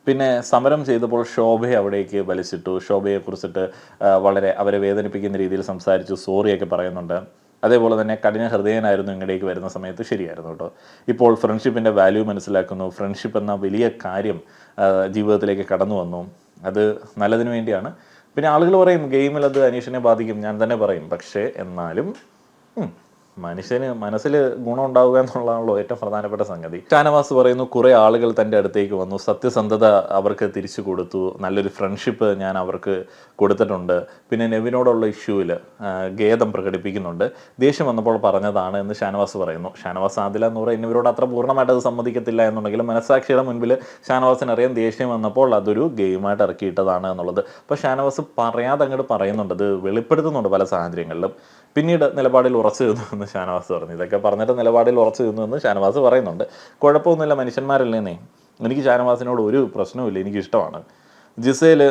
പിന്നെ സമരം ചെയ്തപ്പോൾ ശോഭയെ അവിടേക്ക് വലിച്ചിട്ടു. ശോഭയെക്കുറിച്ചിട്ട് വളരെ അവരെ വേദനിപ്പിക്കുന്ന രീതിയിൽ സംസാരിച്ചു, സോറിയൊക്കെ പറയുന്നുണ്ട്. അതേപോലെ തന്നെ കഠിന ഹൃദയനായിരുന്നു ഇങ്ങടേക്ക് വരുന്ന സമയത്ത്, ശരിയായിരുന്നു കേട്ടോ. ഇപ്പോൾ ഫ്രണ്ട്ഷിപ്പിൻ്റെ വാല്യൂ മനസ്സിലാക്കുന്നു, ഫ്രണ്ട്ഷിപ്പ് എന്ന വലിയ കാര്യം ജീവിതത്തിലേക്ക് കടന്നു വന്നു, അത് നല്ലതിന് വേണ്ടിയാണ്. പിന്നെ ആളുകൾ പറയും ഗെയിമിൽ അത് അനീഷിനെ ബാധിക്കും, ഞാൻ തന്നെ പറയും. പക്ഷേ എന്നാലും മനുഷ്യന് മനസ്സിൽ ഗുണം ഉണ്ടാവുക എന്നുള്ളതാണല്ലോ ഏറ്റവും പ്രധാനപ്പെട്ട സംഗതി. ഷാനവാസ് പറയുന്നു കുറേ ആളുകൾ തൻ്റെ അടുത്തേക്ക് വന്നു, സത്യസന്ധത അവർക്ക് തിരിച്ചു കൊടുത്തു, നല്ലൊരു ഫ്രണ്ട്ഷിപ്പ് ഞാൻ അവർക്ക് കൊടുത്തിട്ടുണ്ട്. പിന്നെ നെവിനോടുള്ള ഇഷ്യൂവിൽ ഖേദം പ്രകടിപ്പിക്കുന്നുണ്ട്, ദേഷ്യം വന്നപ്പോൾ പറഞ്ഞതാണ് എന്ന് ഷാനവാസ് പറയുന്നു. ഷാനവാസ്, ആദില, നൂറ എന്നിവരോട് അത്ര പൂർണ്ണമായിട്ട് അത് സമ്മതിക്കത്തില്ല എന്നുണ്ടെങ്കിലും മനസ്സാക്ഷിയുടെ മുൻപിൽ ഷാനവാസിനറിയാം ദേഷ്യം വന്നപ്പോൾ അതൊരു ഗെയിമായിട്ട് ഇറക്കിയിട്ടതാണ് എന്നുള്ളത്. അപ്പോൾ ഷാനവാസ് പറയാതെ അങ്ങോട്ട് പറയുന്നുണ്ട്, അത് വെളിപ്പെടുത്തുന്നുണ്ട് പല സാഹചര്യങ്ങളിലും. പിന്നീട് നിലപാടിൽ ഉറച്ചു നിന്നു എന്ന് ഷാനവാസ് പറഞ്ഞു. ഇതൊക്കെ പറഞ്ഞിട്ട് നിലപാടിൽ ഉറച്ചു നിന്നു എന്ന് ഷാനവാസ് പറയുന്നുണ്ട്. കുഴപ്പമൊന്നുമില്ല, മനുഷ്യന്മാരല്ലേന്നേ. എനിക്ക് ഷാനവാസിനോട് ഒരു പ്രശ്നവുമില്ല, എനിക്കിഷ്ടമാണ്. ജിസേൽ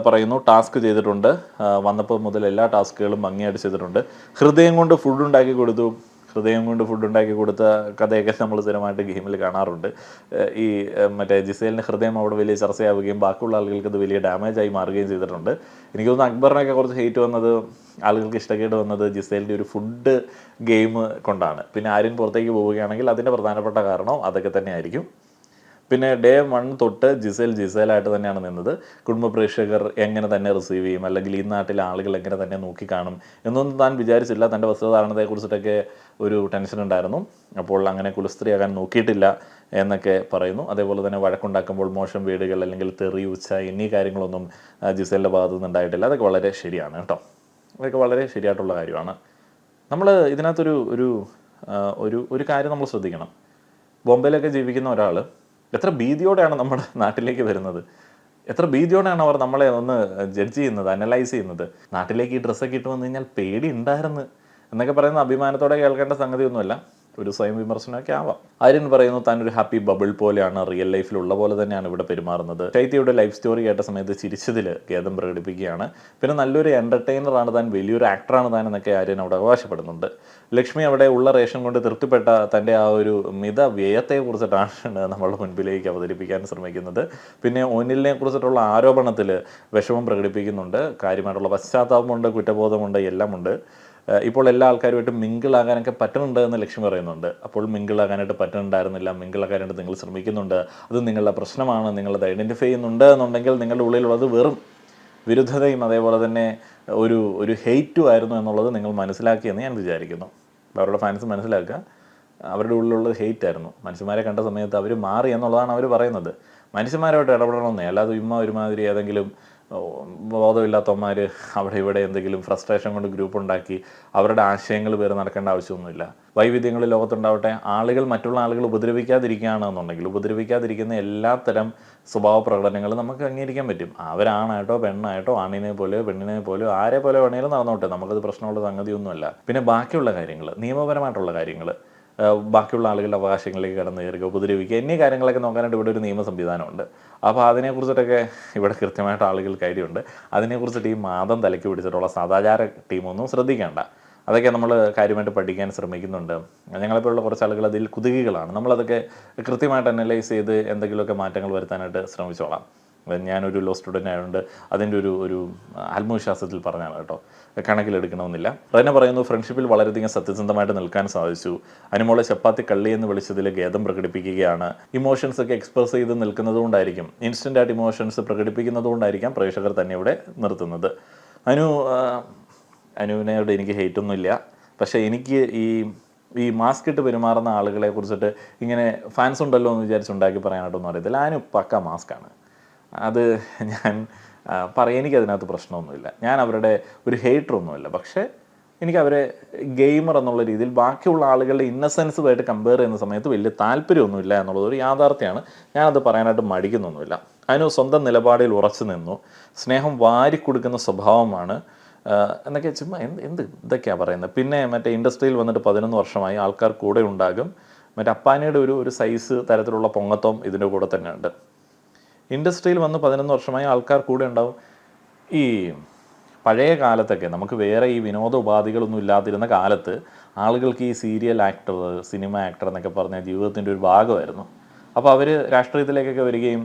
പറയുന്നു ടാസ്ക് ചെയ്തിട്ടുണ്ട്, വന്നപ്പോൾ മുതൽ എല്ലാ ടാസ്കുകളും ഭംഗിയായിട്ട് ചെയ്തിട്ടുണ്ട്. ഹൃദയം കൊണ്ട് ഫുഡ് ഉണ്ടാക്കി കൊടുത്ത കഥയൊക്കെ നമ്മൾ സ്ഥിരമായിട്ട് ഗെയിമിൽ കാണാറുണ്ട്. ഈ മറ്റേ ജിസേലിൻ്റെ ഹൃദയം അവിടെ വലിയ ചർച്ചയാവുകയും ബാക്കിയുള്ള ആളുകൾക്ക് അത് വലിയ ഡാമേജായി മാറുകയും ചെയ്തിട്ടുണ്ട്. എനിക്ക് തോന്നുന്നു അക്ബറിനൊക്കെ കുറച്ച് ഹെയ്റ്റ് വന്നത്, ആളുകൾക്ക് ഇഷ്ടക്കേട് വന്നത് ജിസേലിൻ്റെ ഒരു ഫുഡ് ഗെയിം കൊണ്ടാണ്. പിന്നെ ആര്യൻ പുറത്തേക്ക് പോവുകയാണെങ്കിൽ അതിൻ്റെ പ്രധാനപ്പെട്ട കാരണം അതൊക്കെ തന്നെ ആയിരിക്കും. പിന്നെ ഡേ 1 തൊട്ട് ജിസേലായിട്ട് തന്നെയാണ് നിന്നത്. കുടുംബ പ്രേക്ഷകർ എങ്ങനെ തന്നെ റിസീവ് ചെയ്യും, അല്ലെങ്കിൽ ഈ നാട്ടിലെ ആളുകൾ എങ്ങനെ തന്നെ നോക്കിക്കാണും എന്നൊന്നും താൻ വിചാരിച്ചില്ല. തൻ്റെ വസ്ത്രധാരണത്തെക്കുറിച്ചിട്ടൊക്കെ ഒരു ടെൻഷൻ ഉണ്ടായിരുന്നു. അപ്പോൾ അങ്ങനെ കുലസ്ത്രീയാകാൻ നോക്കിയിട്ടില്ല എന്നൊക്കെ പറയുന്നു. അതേപോലെ തന്നെ വഴക്കുണ്ടാക്കുമ്പോൾ മോശം വീടുകൾ അല്ലെങ്കിൽ തെറി ഉച്ച എന്നീ കാര്യങ്ങളൊന്നും ജിസേലിൻ്റെ ഭാഗത്തു നിന്നുണ്ടായിട്ടില്ല. അതൊക്കെ വളരെ ശരിയാണ് കേട്ടോ. അതൊക്കെ വളരെ ശരിയായിട്ടുള്ള കാര്യമാണ്. നമ്മൾ ഇതിനകത്തൊരു ഒരു ഒരു ഒരു കാര്യം നമ്മൾ ശ്രദ്ധിക്കണം. ബോംബെയിലൊക്കെ ജീവിക്കുന്ന ഒരാൾ എത്ര ഭീതിയോടെയാണ് നമ്മുടെ നാട്ടിലേക്ക് വരുന്നത്, എത്ര ഭീതിയോടെയാണ് അവർ നമ്മളെ ഒന്ന് ജഡ്ജ് ചെയ്യുന്നത്, അനലൈസ് ചെയ്യുന്നത്. നാട്ടിലേക്ക് ഈ ഡ്രസ്സൊക്കെ ഇട്ട് വന്നു കഴിഞ്ഞാൽ പേടി ഉണ്ടായിരുന്നു എന്നൊക്കെ പറയുന്ന അഭിമാനത്തോടെ കേൾക്കേണ്ട സംഗതിയൊന്നുമല്ല. ഒരു സ്വയം വിമർശനമൊക്കെ ആവാം. ആര്യൻ പറയുന്നു താൻ ഒരു ഹാപ്പി ബബിൾ പോലെയാണ്, റിയൽ ലൈഫിലുള്ള പോലെ തന്നെയാണ് ഇവിടെ പെരുമാറുന്നത്. ചൈത്യയുടെ ലൈഫ് സ്റ്റോറി കേട്ട സമയത്ത് ചിരിച്ചതിൽ ഖേദം പ്രകടിപ്പിക്കുകയാണ്. പിന്നെ നല്ലൊരു എൻ്റർടൈനറാണ് താൻ, വലിയൊരു ആക്ടറാണ് താൻ എന്നൊക്കെ ആര്യൻ അവിടെ അവകാശപ്പെടുന്നുണ്ട്. ലക്ഷ്മി അവിടെ ഉള്ള റേഷൻ കൊണ്ട് തൃപ്തിപ്പെട്ട തൻ്റെ ആ ഒരു മിത വ്യയത്തെക്കുറിച്ചിട്ടാണ് നമ്മളുടെ മുൻപിലേക്ക് അവതരിപ്പിക്കാൻ ശ്രമിക്കുന്നത്. പിന്നെ ഒനിലിനെ കുറിച്ചിട്ടുള്ള ആരോപണത്തിൽ വിഷമം പ്രകടിപ്പിക്കുന്നുണ്ട്. കാര്യമായിട്ടുള്ള പശ്ചാത്താപമുണ്ട്, കുറ്റബോധമുണ്ട്, എല്ലാമുണ്ട്. ഇപ്പോൾ എല്ലാ ആൾക്കാരുമായിട്ട് മിങ്കിളാകാനൊക്കെ പറ്റുന്നുണ്ട് എന്ന് ലക്ഷ്മി പറയുന്നുണ്ട്. അപ്പോൾ മിങ്കിളാകാനായിട്ട് പറ്റുന്നുണ്ടായിരുന്നില്ല, മിങ്കിളാകാനായിട്ട് നിങ്ങൾ ശ്രമിക്കുന്നുണ്ട്, അത് നിങ്ങളുടെ പ്രശ്നമാണ്, നിങ്ങളത് ഐഡൻറ്റിഫൈ ചെയ്യുന്നുണ്ട് എന്നുണ്ടെങ്കിൽ നിങ്ങളുടെ ഉള്ളിലുള്ളത് വെറും വിരുദ്ധതയും അതേപോലെ തന്നെ ഒരു ഹെയ്റ്റും ആയിരുന്നു എന്നുള്ളത് നിങ്ങൾ മനസ്സിലാക്കിയെന്ന് ഞാൻ വിചാരിക്കുന്നു. അവരുടെ ഫാൻസ് മനസ്സിലാക്കുക, അവരുടെ ഉള്ളിലുള്ളത് ഹെയ്റ്റ് ആയിരുന്നു. മനുഷ്യന്മാരെ കണ്ട സമയത്ത് അവർ മാറി എന്നുള്ളതാണ് അവർ പറയുന്നത്. മനുഷ്യന്മാരുമായിട്ട് ഇടപെടണമെന്നേ, അല്ലാതെ ഒരുമാതിരി ഏതെങ്കിലും ബോധമില്ലാത്തവന്മാർ അവിടെ ഇവിടെ എന്തെങ്കിലും ഫ്രസ്ട്രേഷൻ കൊണ്ട് ഗ്രൂപ്പ് ഉണ്ടാക്കി അവരുടെ ആശയങ്ങൾ പേര് നടക്കേണ്ട ആവശ്യമൊന്നുമില്ല. വൈവിധ്യങ്ങൾ ലോകത്തുണ്ടാവട്ടെ. ആളുകൾ മറ്റുള്ള ആളുകൾ ഉപദ്രവിക്കാതിരിക്കുകയാണെന്നുണ്ടെങ്കിൽ ഉപദ്രവിക്കാതിരിക്കുന്ന എല്ലാത്തരം സ്വഭാവ പ്രകടനങ്ങൾ നമുക്ക് അംഗീകരിക്കാൻ പറ്റും. അവരാണായിട്ടോ പെണ്ണായിട്ടോ ആണിനെ പോലെയോ പെണ്ണിനെ പോലെയോ ആരെ പോലെ വേണമെങ്കിലും നടന്നോട്ടെ, നമുക്കത് പ്രശ്നമുള്ള സംഗതിയൊന്നുമല്ല. പിന്നെ ബാക്കിയുള്ള കാര്യങ്ങൾ, നിയമപരമായിട്ടുള്ള കാര്യങ്ങൾ, ബാക്കിയുള്ള ആളുകളുടെ അവകാശങ്ങളിലേക്ക് കടന്നു കയറുക, ഉപദ്രവിക്കുക എന്നീ കാര്യങ്ങളൊക്കെ നോക്കാനായിട്ട് ഇവിടെ ഒരു നിയമ സംവിധാനമുണ്ട്. അപ്പോൾ അതിനെക്കുറിച്ചിട്ടൊക്കെ ഇവിടെ കൃത്യമായിട്ട് ആളുകൾക്ക് ഐഡിയ. അതിനെക്കുറിച്ചിട്ട് ഈ മാതം തലയ്ക്ക് പിടിച്ചിട്ടുള്ള സദാചാര ടീമൊന്നും ശ്രദ്ധിക്കേണ്ട. അതൊക്കെ നമ്മൾ കാര്യമായിട്ട് പഠിക്കാൻ ശ്രമിക്കുന്നുണ്ട്. ഞങ്ങളെപ്പോലുള്ള കുറച്ച് ആളുകൾ അതിൽ കുതുകികളാണ്. നമ്മളതൊക്കെ കൃത്യമായിട്ട് അനലൈസ് ചെയ്ത് എന്തെങ്കിലുമൊക്കെ മാറ്റങ്ങൾ വരുത്താനായിട്ട് ശ്രമിച്ചോളാം. ഞാനൊരു ലോ സ്റ്റുഡൻ്റ് ആയതുകൊണ്ട് അതിൻ്റെ ഒരു ആത്മവിശ്വാസത്തിൽ പറഞ്ഞാണ് കേട്ടോ, കണക്കിലെടുക്കണമെന്നില്ല. റെന പറയുന്നു ഫ്രണ്ട്ഷിപ്പിൽ വളരെയധികം സത്യസന്ധമായിട്ട് നിൽക്കാൻ സാധിച്ചു. അനുമോളെ ചപ്പാത്തി കള്ളി എന്ന് വിളിച്ചതിൽ ഖേദം പ്രകടിപ്പിക്കുകയാണ്. ഇമോഷൻസ് ഒക്കെ എക്സ്പ്രസ് ചെയ്ത് നിൽക്കുന്നതുകൊണ്ടായിരിക്കും, ഇൻസ്റ്റൻ്റ് ആയിട്ട് ഇമോഷൻസ് പ്രകടിപ്പിക്കുന്നതുകൊണ്ടായിരിക്കാം പ്രേക്ഷകർ തന്നെ ഇവിടെ നിർത്തുന്നത്. അനുവിനോട് എനിക്ക് ഹെയ്റ്റൊന്നുമില്ല. പക്ഷേ എനിക്ക് ഈ മാസ്ക് ഇട്ട് പെരുമാറുന്ന ആളുകളെ കുറിച്ചിട്ട് ഇങ്ങനെ ഫാൻസ് ഉണ്ടല്ലോ എന്ന് വിചാരിച്ചുണ്ടാക്കി പറയാനായിട്ടൊന്നും അറിയത്തില്ല. അനു പക്ക മാസ്കാണ്. അത് ഞാൻ എനിക്കതിനകത്ത് പ്രശ്നമൊന്നുമില്ല. ഞാൻ അവരുടെ ഒരു ഹെയ്റ്ററൊന്നുമില്ല. പക്ഷേ എനിക്ക് അവരെ ഗെയിമർ എന്നുള്ള രീതിയിൽ ബാക്കിയുള്ള ആളുകളുടെ ഇന്നസെൻസുമായിട്ട് കമ്പയർ ചെയ്യുന്ന സമയത്ത് വലിയ താല്പര്യമൊന്നുമില്ല എന്നുള്ളതൊരു യാഥാർത്ഥ്യമാണ്. ഞാനത് പറയാനായിട്ട് മടിക്കുന്നൊന്നുമില്ല. അതിന് സ്വന്തം നിലപാടിൽ ഉറച്ചു നിന്നു. സ്നേഹം വാരിക്കൊടുക്കുന്ന സ്വഭാവമാണ് എന്നൊക്കെ ചുമ്മാ ഇതൊക്കെയാണ് പറയുന്നത്. പിന്നെ മറ്റേ ഇൻഡസ്ട്രിയിൽ വന്നിട്ട് 11 വർഷമായി, ആൾക്കാർ കൂടെ ഉണ്ടാകും. മറ്റേ അപ്പാനിയുടെ ഒരു സൈസ് തരത്തിലുള്ള പൊങ്ങത്വം ഇതിൻ്റെ കൂടെ തന്നെ ഉണ്ട്. ഇൻഡസ്ട്രിയിൽ വന്ന് 11 വർഷമായി ആൾക്കാർ കൂടെ ഉണ്ടാവും. ഈ പഴയ കാലത്തൊക്കെ നമുക്ക് വേറെ ഈ വിനോദ ഉപാധികളൊന്നും ഇല്ലാതിരുന്ന കാലത്ത് ആളുകൾക്ക് ഈ സീരിയൽ ആക്ടർ, സിനിമ ആക്ടർ എന്നൊക്കെ പറഞ്ഞ ജീവിതത്തിൻ്റെ ഒരു ഭാഗമായിരുന്നു. അപ്പോൾ അവർ രാഷ്ട്രീയത്തിലേക്കൊക്കെ വരികയും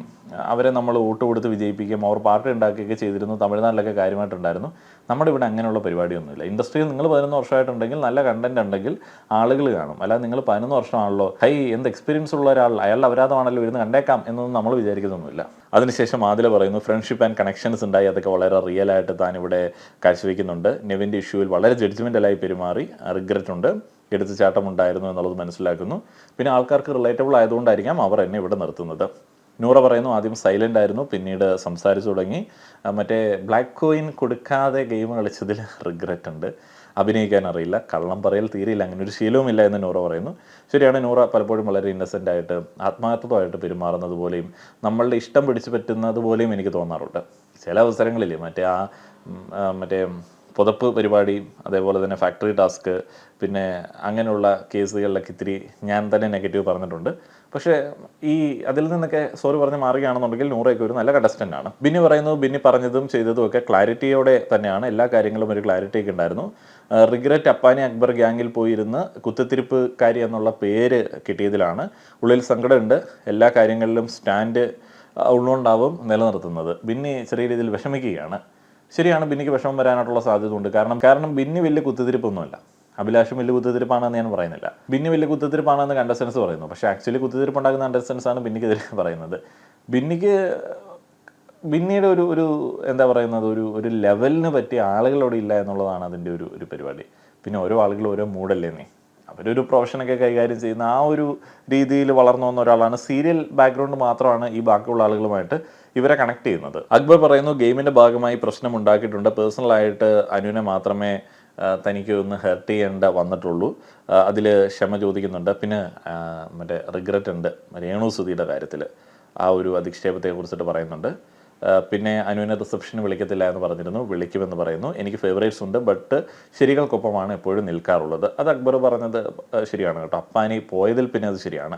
അവരെ നമ്മൾ വോട്ട് കൊടുത്ത് വിജയിപ്പിക്കുകയും അവർ പാർട്ടി ഉണ്ടാക്കുകയൊക്കെ ചെയ്തിരുന്നു. തമിഴ്നാട്ടിലൊക്കെ കാര്യമായിട്ടുണ്ടായിരുന്നു. നമ്മുടെ ഇവിടെ അങ്ങനെയുള്ള പരിപാടിയൊന്നുമില്ല. ഇൻഡസ്ട്രിയിൽ നിങ്ങൾ 11 വർഷമായിട്ടുണ്ടെങ്കിൽ നല്ല കണ്ടന്റ് ഉണ്ടെങ്കിൽ ആളുകൾ കാണും. അല്ലാതെ നിങ്ങൾ 11 വർഷമാണല്ലോ, എന്ത് എക്സ്പീരിയൻസ് ഉള്ള ഒരാൾ, അയാളുടെ അപരാധമാണല്ലോ ഇരുന്ന് കണ്ടേക്കാം എന്നൊന്നും നമ്മൾ വിചാരിക്കുന്നൊന്നുമില്ല. അതിനുശേഷം ആദില പറയുന്നു ഫ്രണ്ട്ഷിപ്പ് ആൻഡ് കണക്ഷൻസ് ഉണ്ടായി, അതൊക്കെ വളരെ റിയൽ ആയിട്ട് താൻ ഇവിടെ കാഴ്ചവെക്കുന്നുണ്ട്. നെവിൻ്റെ ഇഷ്യൂവിൽ വളരെ ജഡ്ജ്മെൻ്റലായി പെരുമാറി, റിഗ്രറ്റ് ഉണ്ട്, എടുത്തുചാട്ടമുണ്ടായിരുന്നു എന്നുള്ളത് മനസ്സിലാക്കുന്നു. പിന്നെ ആൾക്കാർക്ക് റിലേറ്റബിൾ ആയതുകൊണ്ടായിരിക്കാം അവർ എന്നെ ഇവിടെ നിർത്തുന്നത്. നൂറ പറയുന്നു ആദ്യം സൈലൻ്റ് ആയിരുന്നു, പിന്നീട് സംസാരിച്ചു തുടങ്ങി. മറ്റേ ബ്ലാക്ക് കോയിൻ കൊടുക്കാതെ ഗെയിം കളിച്ചതിൽ റിഗ്രറ്റ് ഉണ്ട്. അഭിനയിക്കാൻ അറിയില്ല, കള്ളം പറയൽ തീരെയില്ല, അങ്ങനെ ഒരു ശീലവുമില്ല എന്ന് നൂറ പറയുന്നു. ശരിയാണ്, നൂറ പലപ്പോഴും വളരെ ഇന്നസെൻ്റ് ആയിട്ട് ആത്മാർത്ഥമായിട്ട് പെരുമാറുന്നത് പോലെയും നമ്മളുടെ ഇഷ്ടം പിടിച്ചു പറ്റുന്നത് പോലെയും എനിക്ക് തോന്നാറുണ്ട്. ചില അവസരങ്ങളിൽ മറ്റേ പുതപ്പ് പരിപാടി, അതേപോലെ തന്നെ ഫാക്ടറി ടാസ്ക്, പിന്നെ അങ്ങനെയുള്ള കേസുകളിലൊക്കെ ഇത്തിരി ഞാൻ തന്നെ നെഗറ്റീവ് പറഞ്ഞിട്ടുണ്ട്. പക്ഷേ അതിൽ നിന്നൊക്കെ സോറി പറഞ്ഞ് മാറുകയാണെന്നുണ്ടെങ്കിൽ നൂറയൊക്കെ ഒരു നല്ല കണ്ടസ്റ്റൻ്റാണ്. ബിന്നി പറയുന്നു ബിന്നി പറഞ്ഞതും ചെയ്തതും ഒക്കെ ക്ലാരിറ്റിയോടെ തന്നെയാണ്, എല്ലാ കാര്യങ്ങളും ഒരു ക്ലാരിറ്റിയൊക്കെ ഉണ്ടായിരുന്നു. റിഗ്രറ്റ് അപ്പാനി അക്ബർ ഗ്യാങ്ങിൽ പോയിരുന്ന് കുത്തിത്തിരിപ്പുകാരി എന്നുള്ള പേര് കിട്ടിയതിലാണ്. ഉള്ളിൽ സങ്കടമുണ്ട്, എല്ലാ കാര്യങ്ങളിലും സ്റ്റാൻഡ് ഉള്ളതുകൊണ്ടാവും നിലനിർത്തുന്നത്. ബിന്നി ചെറിയ രീതിയിൽ വിഷമിക്കുകയാണ്. ശരിയാണ്, ബിന്നിക്ക് വിഷമം വരാനായിട്ടുള്ള സാധ്യത ഉണ്ട്. കാരണം ബിന്നി വലിയ കുത്തിത്തിരിപ്പൊന്നുമല്ല. അഭിലാഷും വലിയ കുത്തിത്തിരിപ്പാണെന്ന് ഞാൻ പറയുന്നില്ല, ബിന്നി വലിയ കുത്തിത്തിരിപ്പാണെന്ന് കണ്ടസ്റ്റൻസ് പറയുന്നു. പക്ഷേ ആക്ച്വലി കുത്തിത്തിരിപ്പുണ്ടാക്കുന്ന കണ്ടസ്റ്റൻസ് ആണ് ബിന്നിക്കെതിരെ പറയുന്നത്. ബിന്നിയുടെ ഒരു എന്താ പറയുന്നത്, ഒരു ലെവലിന് പറ്റിയ ആളുകളോട് ഇല്ല എന്നുള്ളതാണ് അതിൻ്റെ ഒരു പരിപാടി. പിന്നെ ഓരോ ആളുകളും ഓരോ മൂഡല്ലേ നീ, അവരൊരു പ്രൊഫഷനൊക്കെ കൈകാര്യം ചെയ്യുന്ന ആ ഒരു രീതിയിൽ വളർന്നു വന്ന ഒരാളാണ്. സീരിയൽ ബാക്ക്ഗ്രൗണ്ട് മാത്രമാണ് ഈ ബാക്കിയുള്ള ആളുകളുമായിട്ട് ഇവരെ കണക്ട് ചെയ്യുന്നത്. അക്ബർ പറയുന്നു ഗെയിമിൻ്റെ ഭാഗമായി പ്രശ്നം ഉണ്ടാക്കിയിട്ടുണ്ട്, പേഴ്സണലായിട്ട് അനുവിനെ മാത്രമേ തനിക്ക് ഒന്ന് ഹെർട്ട് ചെയ്യേണ്ട വന്നിട്ടുള്ളൂ, അതിൽ ക്ഷമ ചോദിക്കുന്നുണ്ട്. പിന്നെ മറ്റേ റിഗ്രറ്റ് ഉണ്ട് രേണു സുധിയുടെ കാര്യത്തിൽ, ആ ഒരു അധിക്ഷേപത്തെ കുറിച്ചിട്ട് പറയുന്നുണ്ട്. പിന്നെ അനുവിനെ റിസപ്ഷന് വിളിക്കത്തില്ല എന്ന് പറഞ്ഞിരുന്നു, വിളിക്കുമെന്ന് പറയുന്നു. എനിക്ക് ഫേവറേറ്റ്സ് ഉണ്ട്, ബട്ട് ശരികൾക്കൊപ്പമാണ് എപ്പോഴും നിൽക്കാറുള്ളത്. അത് അക്ബർ പറഞ്ഞത് ശരിയാണ് കേട്ടോ. അപ്പാനി പോയതിൽ പിന്നെ അത് ശരിയാണ്.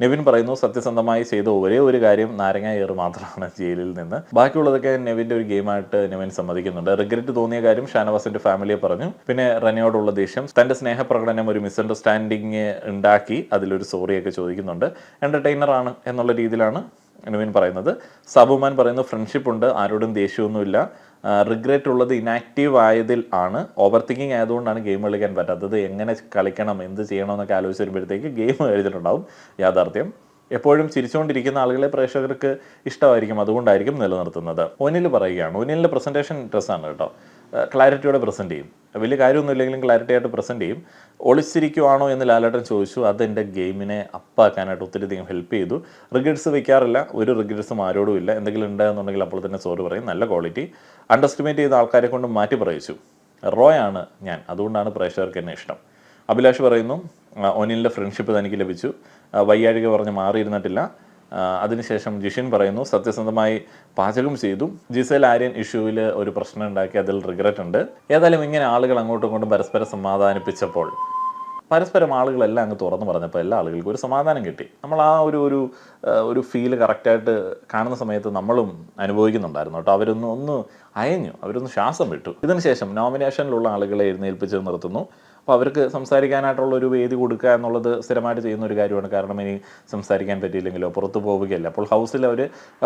നെവിൻ പറയുന്നു സത്യസന്ധമായി ചെയ്ത ഒരേ ഒരു കാര്യം നാരങ്ങ ഏറ് മാത്രമാണ് ജയിലിൽ നിന്ന്, ബാക്കിയുള്ളതൊക്കെ നെവിൻ്റെ ഒരു ഗെയിമായിട്ട് നെവിൻ സമ്മതിക്കുന്നുണ്ട്. റിഗ്രറ്റ് തോന്നിയ കാര്യം ഷാനവാസിന്റെ ഫാമിലിയെ പറഞ്ഞു. പിന്നെ റനയോടുള്ള ദേഷ്യം, തൻ്റെ സ്നേഹപ്രകടനം ഒരു മിസ്അണ്ടർസ്റ്റാൻഡിങ് ഉണ്ടാക്കി അതിലൊരു സോറിയൊക്കെ ചോദിക്കുന്നുണ്ട്. എൻ്റർടൈനറാണ് എന്നുള്ള രീതിയിലാണ് നെവിൻ പറയുന്നത്. സാബുമാൻ പറയുന്നു ഫ്രണ്ട്ഷിപ്പ് ഉണ്ട്, ആരോടും ദേഷ്യമൊന്നുമില്ല, റിഗ്രറ്റ് ഉള്ളത് ഇനാക്റ്റീവ് ആയതിൽ ആണ്, ഓവർ തിങ്കിങ് ആയതുകൊണ്ടാണ് ഗെയിം കളിക്കാൻ പറ്റാത്തത്, എങ്ങനെ കളിക്കണം എന്ത് ചെയ്യണം എന്നൊക്കെ ആലോചിച്ച് വരുമ്പോഴത്തേക്ക് ഗെയിം കഴിഞ്ഞിട്ടുണ്ടാവും. യാഥാർത്ഥ്യം എപ്പോഴും ചിരിച്ചുകൊണ്ടിരിക്കുന്ന ആളുകളെ പ്രേക്ഷകർക്ക് ഇഷ്ടമായിരിക്കും, അതുകൊണ്ടായിരിക്കും നിലനിർത്തുന്നത്. ഒനിൽ പറയുകയാണ്, ഒനിലിൻ്റെ പ്രസൻറ്റേഷൻ ഡ്രസ്സാണ് കേട്ടോ, ക്ലാരിറ്റിയോടെ പ്രസൻറ്റ് ചെയ്യും, വലിയ കാര്യമൊന്നും ഇല്ലെങ്കിലും ക്ലാരിറ്റി ആയിട്ട് പ്രസൻറ്റ് ചെയ്യും. ഒളിച്ചിരിക്കുവാണോ എന്ന് ലാലേട്ടൻ ചോദിച്ചു, അതെൻ്റെ ഗെയിമിനെ അപ്പാക്കാനായിട്ട് ഒത്തിരിയധികം ഹെൽപ്പ് ചെയ്തു. റിഗ്രറ്റ്സ് വയ്ക്കാറില്ല, ഒരു റിഗ്രറ്റ്സും ആരോടും ഇല്ല, എന്തെങ്കിലും ഉണ്ടെന്നുണ്ടെങ്കിൽ അപ്പോൾ തന്നെ സോറി പറയും, നല്ല ക്വാളിറ്റി. അണ്ടർസ്റ്റിമേറ്റ് ചെയ്ത ആൾക്കാരെ കൊണ്ട് മാറ്റി പറയിച്ചു, റോയാണ് ഞാൻ, അതുകൊണ്ടാണ് പ്രേക്ഷകർക്ക് എന്നെ ഇഷ്ടം. അഭിലാഷ് പറയുന്നു ഒനിലിൻ്റെ ഫ്രണ്ട്ഷിപ്പ് തനിക്ക് ലഭിച്ചു, വയ്യാഴിക പറഞ്ഞ് മാറിയിരുന്നിട്ടില്ല. അതിനുശേഷം ജിഷിൻ പറയുന്നു സത്യസന്ധമായി പാചകം ചെയ്തു. ജിസേൽ ആര്യൻ ഇഷ്യൂവിൽ ഒരു പ്രശ്നം ഉണ്ടാക്കി, അതിൽ റിഗ്രറ്റ് ഉണ്ട്. ഏതായാലും ഇങ്ങനെ ആളുകൾ അങ്ങോട്ടും ഇങ്ങോട്ടും പരസ്പരം സമാധാനിപ്പിച്ചപ്പോൾ, പരസ്പരം ആളുകളെല്ലാം അങ്ങ് തുറന്നു പറഞ്ഞപ്പോൾ എല്ലാ ആളുകൾക്കും ഒരു സമാധാനം കിട്ടി. നമ്മൾ ആ ഒരു ഫീല് കറക്റ്റായിട്ട് കാണുന്ന സമയത്ത് നമ്മളും അനുഭവിക്കുന്നുണ്ടായിരുന്നു കേട്ടോ. ഒന്ന് അയഞ്ഞു, അവരൊന്ന് ശ്വാസം വിട്ടു. ഇതിനുശേഷം നോമിനേഷനിലുള്ള ആളുകളെ എഴുന്നേൽപ്പിച്ച് നിർത്തുന്നു. അപ്പോൾ അവർക്ക് സംസാരിക്കാനായിട്ടുള്ള ഒരു വേദി കൊടുക്കുക എന്നുള്ളത് സ്ഥിരമായിട്ട് ചെയ്യുന്ന ഒരു കാര്യമാണ്. കാരണം ഇനി സംസാരിക്കാൻ പറ്റിയില്ലെങ്കിലോ പുറത്തു പോവുകയല്ല. അപ്പോൾ ഹൗസിൽ അവർ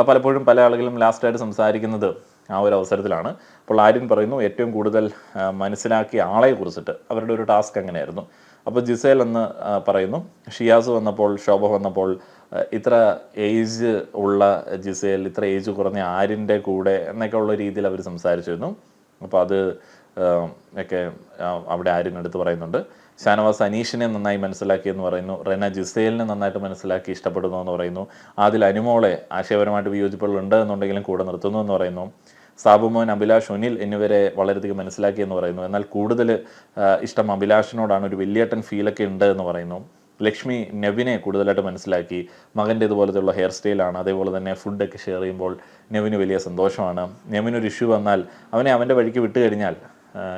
പലപ്പോഴും പല ആളുകളും ലാസ്റ്റായിട്ട് സംസാരിക്കുന്നത് ആ ഒരു അവസരത്തിലാണ്. അപ്പോൾ ആര്യൻ പറയുന്നു ഏറ്റവും കൂടുതൽ മനസ്സിലാക്കിയ ആളെ കുറിച്ചിട്ട് അവരുടെ ഒരു ടാസ്ക് അങ്ങനെയായിരുന്നു. അപ്പോൾ ജിസേൽ എന്ന് പറയുന്നു, ഷിയാസ് വന്നപ്പോൾ, ശോഭ വന്നപ്പോൾ ഇത്ര ഏജ് ഉള്ള ജിസേൽ ഇത്ര ഏജ് കുറഞ്ഞ ആര്യൻ്റെ കൂടെ എന്നൊക്കെ ഉള്ള രീതിയിൽ അവർ സംസാരിച്ചിരുന്നു. അപ്പോൾ അത് ഒക്കെ അവിടെ ആര്യനെടുത്ത് പറയുന്നുണ്ട്. ഷാനവാസ് അനീഷിനെ നന്നായി മനസ്സിലാക്കിയെന്ന് പറയുന്നു. റെന ജിസേലിനെ നന്നായിട്ട് മനസ്സിലാക്കി ഇഷ്ടപ്പെടുന്നു എന്ന് പറയുന്നു. അതിൽ അനുമോളെ ആശയപരമായിട്ട് വിയോജിപ്പുകളുണ്ട് എന്നുണ്ടെങ്കിലും കൂടെ നിർത്തുന്നു എന്ന് പറയുന്നു. സാബുമോൻ, അഭിലാഷ്, ഒനിൽ എന്നിവരെ വളരെയധികം മനസ്സിലാക്കിയെന്ന് പറയുന്നു. എന്നാൽ കൂടുതൽ ഇഷ്ടം അഭിലാഷിനോടാണ്, ഒരു വലിയേട്ടൻ ഫീലൊക്കെ ഉണ്ട് എന്ന് പറയുന്നു. ലക്ഷ്മി നെവിനെ കൂടുതലായിട്ട് മനസ്സിലാക്കി, മകൻ്റെ ഇതുപോലത്തെയുള്ള ഹെയർ സ്റ്റൈലാണ്, അതേപോലെ തന്നെ ഫുഡൊക്കെ ഷെയർ ചെയ്യുമ്പോൾ നെവിന് വലിയ സന്തോഷമാണ്. നെവിനൊരു ഇഷ്യൂ വന്നാൽ അവനെ അവൻ്റെ വഴിക്ക് വിട്ടു കഴിഞ്ഞാൽ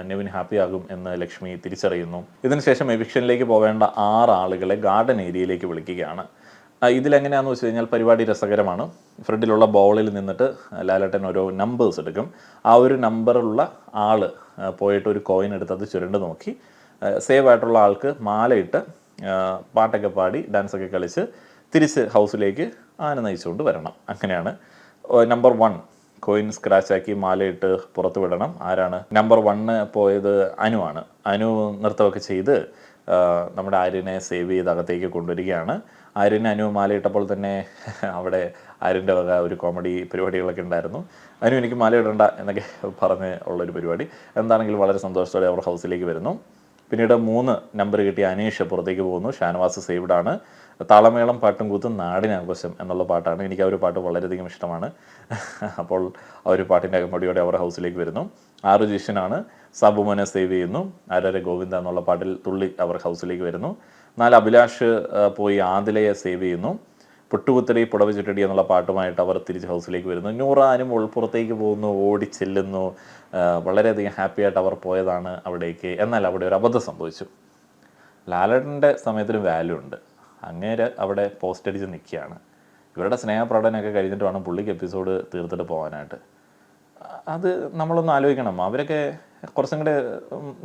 നെവിൻ ഹാപ്പി ആകും എന്ന് ലക്ഷ്മി തിരിച്ചറിയുന്നു. ഇതിനുശേഷം എവിക്ഷനിലേക്ക് പോവേണ്ട 6 ആളുകളെ ഗാർഡൻ ഏരിയയിലേക്ക് വിളിക്കുകയാണ്. ഇതിലെങ്ങനെയാണെന്ന് വെച്ച് കഴിഞ്ഞാൽ പരിപാടി രസകരമാണ്. ഫ്രണ്ടിലുള്ള ബോളിൽ നിന്നിട്ട് ലാലേട്ടൻ ഓരോ നമ്പേഴ്സ് എടുക്കും. ആ ഒരു നമ്പറുള്ള ആൾ പോയിട്ട് ഒരു കോയിൻ എടുത്ത് അത് ചുരുണ്ട് നോക്കി സേവ് ആയിട്ടുള്ള ആൾക്ക് മാലയിട്ട് പാട്ടൊക്കെ പാടി ഡാൻസൊക്കെ കളിച്ച് തിരിച്ച് ഹൗസിലേക്ക് ആന നയിച്ചുകൊണ്ട് വരണം. അങ്ങനെയാണ്. നമ്പർ 1 കോയിൻ സ്ക്രാച്ചാക്കി മാലയിട്ട് പുറത്ത് വിടണം. ആരാണ് നമ്പർ 1 പോയത്? അനുവാണ്. അനു നൃത്തമൊക്കെ ചെയ്ത് നമ്മുടെ ആര്യനെ സേവ് ചെയ്ത് അകത്തേക്ക് കൊണ്ടുവരികയാണ്. ആര്യന് അനു മാലയിട്ടപ്പോൾ തന്നെ അവിടെ ആര്യൻ്റെ വക ഒരു കോമഡി പരിപാടികളൊക്കെ ഉണ്ടായിരുന്നു. അനു എനിക്ക് മാലയിടണ്ട എന്നൊക്കെ പറഞ്ഞ് ഉള്ളൊരു പരിപാടി. എന്താണെങ്കിലും വളരെ സന്തോഷത്തോടെ അവർ ഹൗസിലേക്ക് വരുന്നു. പിന്നീട് 3 നമ്പർ കിട്ടിയ അനീഷ് പുറത്തേക്ക് പോകുന്നു. ഷാനവാസ് സേവ്ഡാണ്. താളമേളം പാട്ടും കൂത്തും നാടിനാഘോഷം എന്നുള്ള പാട്ടാണ്. എനിക്ക് ആ ഒരു പാട്ട് വളരെയധികം ഇഷ്ടമാണ്. അപ്പോൾ ആ ഒരു പാട്ടിൻ്റെ അകമ്പടിയോടെ അവർ ഹൗസിലേക്ക് വരുന്നു. 6 ജിഷനാണ്. സാബുമോനെ സേവ് ചെയ്യുന്നു. ആരാരെ ഗോവിന്ദ എന്നുള്ള പാട്ടിൽ തുള്ളി അവർ ഹൗസിലേക്ക് വരുന്നു. 4 അഭിലാഷ് പോയി ആദിലയെ സേവ് ചെയ്യുന്നു. പുട്ടുകുത്തടി പുടവ ചുറ്റടി എന്നുള്ള പാട്ടുമായിട്ട് അവർ തിരിച്ച് ഹൗസിലേക്ക് വരുന്നു. നൂറാനും പുറത്തേക്ക് പോകുന്നു, ഓടിച്ചെല്ലുന്നു. വളരെയധികം ഹാപ്പി ആയിട്ട് അവർ പോയതാണ് അവിടേക്ക്. എന്നാൽ അവിടെ ഒരു അബദ്ധം സംഭവിച്ചു. ലാലേട്ടൻ്റെ സമയത്തിന് വാല്യൂ ഉണ്ട്. അങ്ങേര് അവിടെ പോസ്റ്റ് അടിച്ച് നിൽക്കുകയാണ്. ഇവരുടെ സ്നേഹപ്രകടനമൊക്കെ കഴിഞ്ഞിട്ട് വേണം പുള്ളിക്ക് എപ്പിസോഡ് തീർത്തിട്ട് പോകാനായിട്ട്. അത് നമ്മളൊന്ന് ആലോചിക്കണം. അവരൊക്കെ കുറച്ചും കൂടെ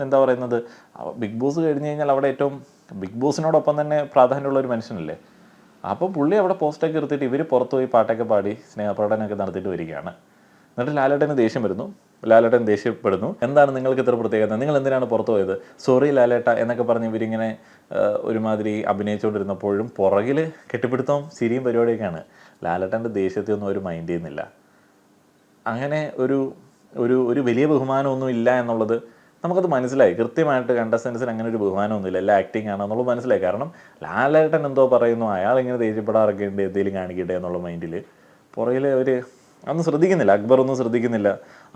എന്താ പറയുന്നത്, ബിഗ് ബോസ് കഴിഞ്ഞ് കഴിഞ്ഞാൽ അവിടെ ഏറ്റവും ബിഗ് ബോസിനോടൊപ്പം തന്നെ പ്രാധാന്യമുള്ള ഒരു മനുഷ്യനല്ലേ. അപ്പോൾ പുള്ളി അവിടെ പോസ്റ്റൊക്കെ എടുത്തിട്ട് ഇവർ പുറത്ത് പോയി പാട്ടൊക്കെ പാടി സ്നേഹപ്രകടനമൊക്കെ നടത്തിയിട്ട് വരികയാണ്. എന്നിട്ട് ലാലേട്ടന് ദേഷ്യം വരുന്നു. ലാലേട്ടൻ ദേഷ്യപ്പെടുന്നു. എന്താണ് നിങ്ങൾക്ക് ഇത്ര പ്രത്യേകത, നിങ്ങൾ എന്തിനാണ് പുറത്തു പോയത്, സോറി ലാലേട്ട എന്നൊക്കെ പറഞ്ഞ് ഇവരിങ്ങനെ ഒരുമാതിരി അഭിനയിച്ചുകൊണ്ടിരുന്നപ്പോഴും പുറകിൽ കെട്ടിപ്പിടുത്തവും ചിരിയും പരിപാടിയൊക്കെയാണ്. ലാലേട്ടൻ്റെ ദേഷ്യത്തെ ഒന്നും അവർ മൈൻഡ് ചെയ്യുന്നില്ല. അങ്ങനെ ഒരു ഒരു ഒരു വലിയ ബഹുമാനമൊന്നും ഇല്ല എന്നുള്ളത് നമുക്കത് മനസ്സിലായി. കൃത്യമായിട്ട് കണ്ടസ്റ്റൻസിന് അങ്ങനെ ഒരു ബഹുമാനമൊന്നുമില്ല, എല്ലാം ആക്ടിങ് ആണെന്നുള്ളത് മനസ്സിലായി. കാരണം ലാലേട്ടൻ എന്തോ പറയുന്നു, അയാൾ ഇങ്ങനെ ദേഷ്യപ്പെടാറൊക്കെ ഉണ്ട്, എന്തെങ്കിലും കാണിക്കട്ടെ എന്നുള്ള മൈൻഡിൽ പുറകിൽ അവർ ഒന്നും ശ്രദ്ധിക്കുന്നില്ല. അക്ബർ ഒന്നും ശ്രദ്ധിക്കുന്നില്ല,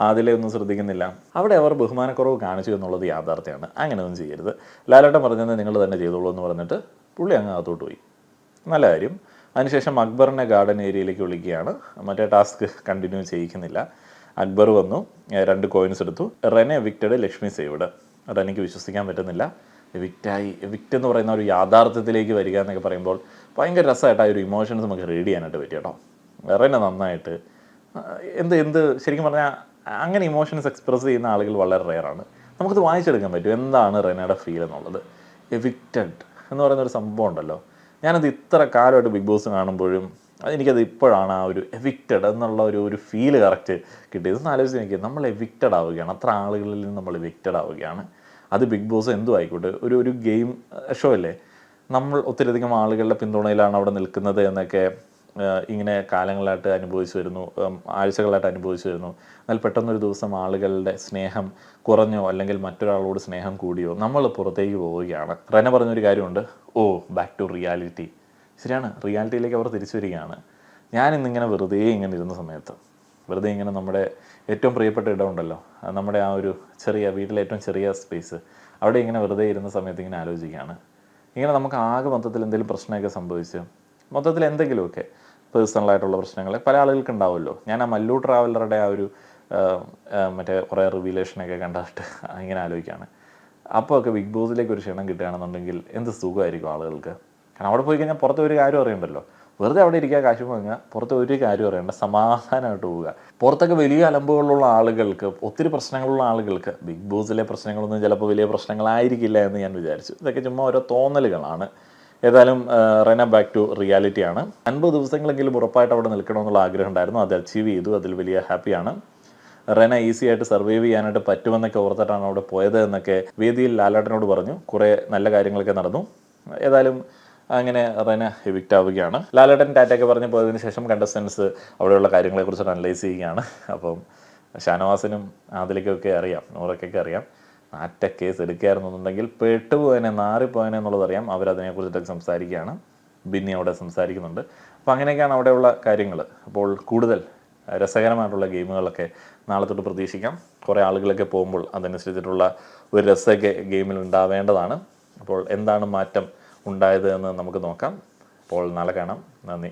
ആദിലെ ഒന്നും ശ്രദ്ധിക്കുന്നില്ല. അവിടെ അവർ ബഹുമാനക്കുറവ് കാണിച്ചു എന്നുള്ളത് യാഥാർത്ഥ്യമാണ്. അങ്ങനെ ഒന്നും ചെയ്യരുത്. ലാലേട്ടൻ പറഞ്ഞത് നിങ്ങൾ തന്നെ ചെയ്തോളൂ എന്ന് പറഞ്ഞിട്ട് പുള്ളി അങ്ങ് അകത്തോട്ട് പോയി. നല്ല കാര്യം. അതിനുശേഷം അക്ബറിനെ ഗാർഡൻ ഏരിയയിലേക്ക് വിളിക്കുകയാണ്. മറ്റേ ടാസ്ക് കണ്ടിന്യൂ ചെയ്യിക്കുന്നില്ല. അക്ബർ വന്നു, 2 കോയിൻസ് എടുത്തു. Rene evicted, Lakshmi saved. റെനയ്ക്ക് വിശ്വസിക്കാൻ പറ്റുന്നില്ല. എവിക്റ്റ് എന്ന് പറയുന്ന ഒരു യാഥാർത്ഥ്യത്തിലേക്ക് വരിക എന്നൊക്കെ പറയുമ്പോൾ ഭയങ്കര രസമായിട്ട് ആ ഒരു ഇമോഷൻസ് നമുക്ക് റീഡ് ചെയ്യാനായിട്ട് പറ്റി കേട്ടോ. റെനെ നന്നായിട്ട് ശരിക്കും പറഞ്ഞാൽ അങ്ങനെ ഇമോഷൻസ് എക്സ്പ്രസ് ചെയ്യുന്ന ആളുകൾ വളരെ റെയറാണ്. നമുക്കത് വായിച്ചെടുക്കാൻ പറ്റും എന്താണ് റെനയുടെ ഫീൽ എന്നുള്ളത്. എവിക്റ്റഡ് എന്ന് പറയുന്നൊരു സംഭവം ഉണ്ടല്ലോ, ഞാനത് ഇത്ര കാലമായിട്ട് ബിഗ് ബോസ് കാണുമ്പോഴും എനിക്കത് ഇപ്പോഴാണ് ആ ഒരു എവിക്റ്റഡ് എന്നുള്ള ഒരു ഫീല് കറക്റ്റ് കിട്ടിയത്. ഒന്ന് ആലോചിച്ച് നോക്കിയ, നമ്മൾ എവിക്റ്റഡ് ആവുകയാണ്, അത്ര ആളുകളിൽ നിന്ന് നമ്മൾ എവിക്റ്റഡ് ആവുകയാണ്. അത് ബിഗ് ബോസ് എന്തും ആയിക്കോട്ടെ, ഒരു ഗെയിം ഷോ അല്ലേ, നമ്മൾ ഒത്തിരിയധികം ആളുകളുടെ പിന്തുണയിലാണ് അവിടെ നിൽക്കുന്നത് എന്നൊക്കെ ഇങ്ങനെ കാലങ്ങളായിട്ട് അനുഭവിച്ചു വരുന്നു, ആഴ്ചകളായിട്ട് അനുഭവിച്ചു വരുന്നു. എന്നാൽ പെട്ടെന്നൊരു ദിവസം ആളുകളുടെ സ്നേഹം കുറഞ്ഞോ അല്ലെങ്കിൽ മറ്റൊരാളോട് സ്നേഹം കൂടിയോ നമ്മൾ പുറത്തേക്ക് പോവുകയാണ്. റെന പറഞ്ഞൊരു കാര്യമുണ്ട്, ബാക്ക് ടു റിയാലിറ്റി. ശരിയാണ്, റിയാലിറ്റിയിലേക്ക് അവർ തിരിച്ചു വരികയാണ്. ഞാനിന്നിങ്ങനെ വെറുതെ ഇങ്ങനെ ഇരുന്ന സമയത്ത്, വെറുതെ ഇങ്ങനെ നമ്മുടെ ഏറ്റവും പ്രിയപ്പെട്ട ഇടമുണ്ടല്ലോ, നമ്മുടെ ആ ഒരു വീട്ടിലെ ഏറ്റവും ചെറിയ സ്പേസ്, അവിടെ ഇങ്ങനെ വെറുതെ ഇരുന്ന സമയത്ത് ഇങ്ങനെ ആലോചിക്കുകയാണ്. ഇങ്ങനെ നമുക്ക് ആകെ മൊത്തത്തിൽ എന്തെങ്കിലും പ്രശ്നമൊക്കെ സംഭവിച്ച് മൊത്തത്തിൽ എന്തെങ്കിലുമൊക്കെ പേഴ്സണലായിട്ടുള്ള പ്രശ്നങ്ങൾ പല ആളുകൾക്ക് ഉണ്ടാവുമല്ലോ. ഞാൻ ആ മല്ലു ട്രാവലറുടെ ആ ഒരു മറ്റേ കുറേ റിവീലേഷനൊക്കെ കണ്ടിട്ട് ഇങ്ങനെ ആലോചിക്കുകയാണ്. അപ്പോൾ ഒക്കെ ബിഗ് ബോസിലേക്ക് ഒരു ക്ഷണം കിട്ടുകയാണെന്നുണ്ടെങ്കിൽ എന്ത് സുഖമായിരിക്കും ആളുകൾക്ക്. കാരണം അവിടെ പോയി കഴിഞ്ഞാൽ പുറത്ത് ഒരു കാര്യം അറിയണ്ടല്ലോ, വെറുതെ അവിടെ ഇരിക്കുക, കാശ് വാങ്ങുക, പുറത്ത് ഒരു കാര്യം അറിയണ്ട, സമാധാനമായിട്ട് പോവുക. പുറത്തൊക്കെ വലിയ അലമ്പുകളുള്ള ആളുകൾക്ക്, ഒത്തിരി പ്രശ്നങ്ങളുള്ള ആളുകൾക്ക് ബിഗ് ബോസിലെ പ്രശ്നങ്ങളൊന്നും ചിലപ്പോൾ വലിയ പ്രശ്നങ്ങളായിരിക്കില്ല എന്ന് ഞാൻ വിചാരിച്ചു. ഇതൊക്കെ ചുമ്മാ ഓരോ തോന്നലുകളാണ്. ഏതായാലും റെന ബാക്ക് ടു റിയാലിറ്റിയാണ്. 50 ദിവസങ്ങളെങ്കിലും ഉറപ്പായിട്ട് അവിടെ നിൽക്കണമെന്നുള്ള ആഗ്രഹം ഉണ്ടായിരുന്നു, അത് അച്ചീവ് ചെയ്തു. അതിൽ വലിയ ഹാപ്പിയാണ്. റെന ഈസി ആയിട്ട് സർവൈവ് ചെയ്യാനായിട്ട് പറ്റുമെന്നൊക്കെ ഓർത്തിട്ടാണ് അവിടെ പോയത് എന്നൊക്കെ വേദിയിൽ ലാലേട്ടനോട് പറഞ്ഞു. കുറേ നല്ല കാര്യങ്ങളൊക്കെ നടന്നു. ഏതായാലും അങ്ങനെ റെന എവിക്റ്റ് ആവുകയാണ്. ലാലേട്ടൻ ടാറ്റയൊക്കെ പറഞ്ഞ് പോയതിന് ശേഷം കണ്ടസ്റ്റൻസ് അവിടെയുള്ള കാര്യങ്ങളെക്കുറിച്ച് അനലൈസ് ചെയ്യുകയാണ്. അപ്പം ഷാനവാസിനും ആദിലയ്ക്കൊക്കെ അറിയാം, നൂറയ്ക്കൊക്കെ അറിയാം, ആറ്റ കേസ് എടുക്കുകയായിരുന്നുണ്ടെങ്കിൽ പെട്ടുപോയനെ, നാറിപ്പോയനെ എന്നുള്ളതറിയാം. അവരതിനെക്കുറിച്ചിട്ടൊക്കെ സംസാരിക്കുകയാണ്. ബിന്നി അവിടെ സംസാരിക്കുന്നുണ്ട്. അപ്പോൾ അങ്ങനെയൊക്കെയാണ് അവിടെയുള്ള കാര്യങ്ങൾ. അപ്പോൾ കൂടുതൽ രസകരമായിട്ടുള്ള ഗെയിമുകളൊക്കെ നാളെ തൊട്ട് പ്രതീക്ഷിക്കാം. കുറേ ആളുകളൊക്കെ പോകുമ്പോൾ അതനുസരിച്ചിട്ടുള്ള ഒരു രസമൊക്കെ ഗെയിമിൽ ഉണ്ടാവേണ്ടതാണ്. അപ്പോൾ എന്താണ് മാറ്റം ഉണ്ടായത് എന്ന് നമുക്ക് നോക്കാം. അപ്പോൾ നാളെ കാണാം. നന്ദി.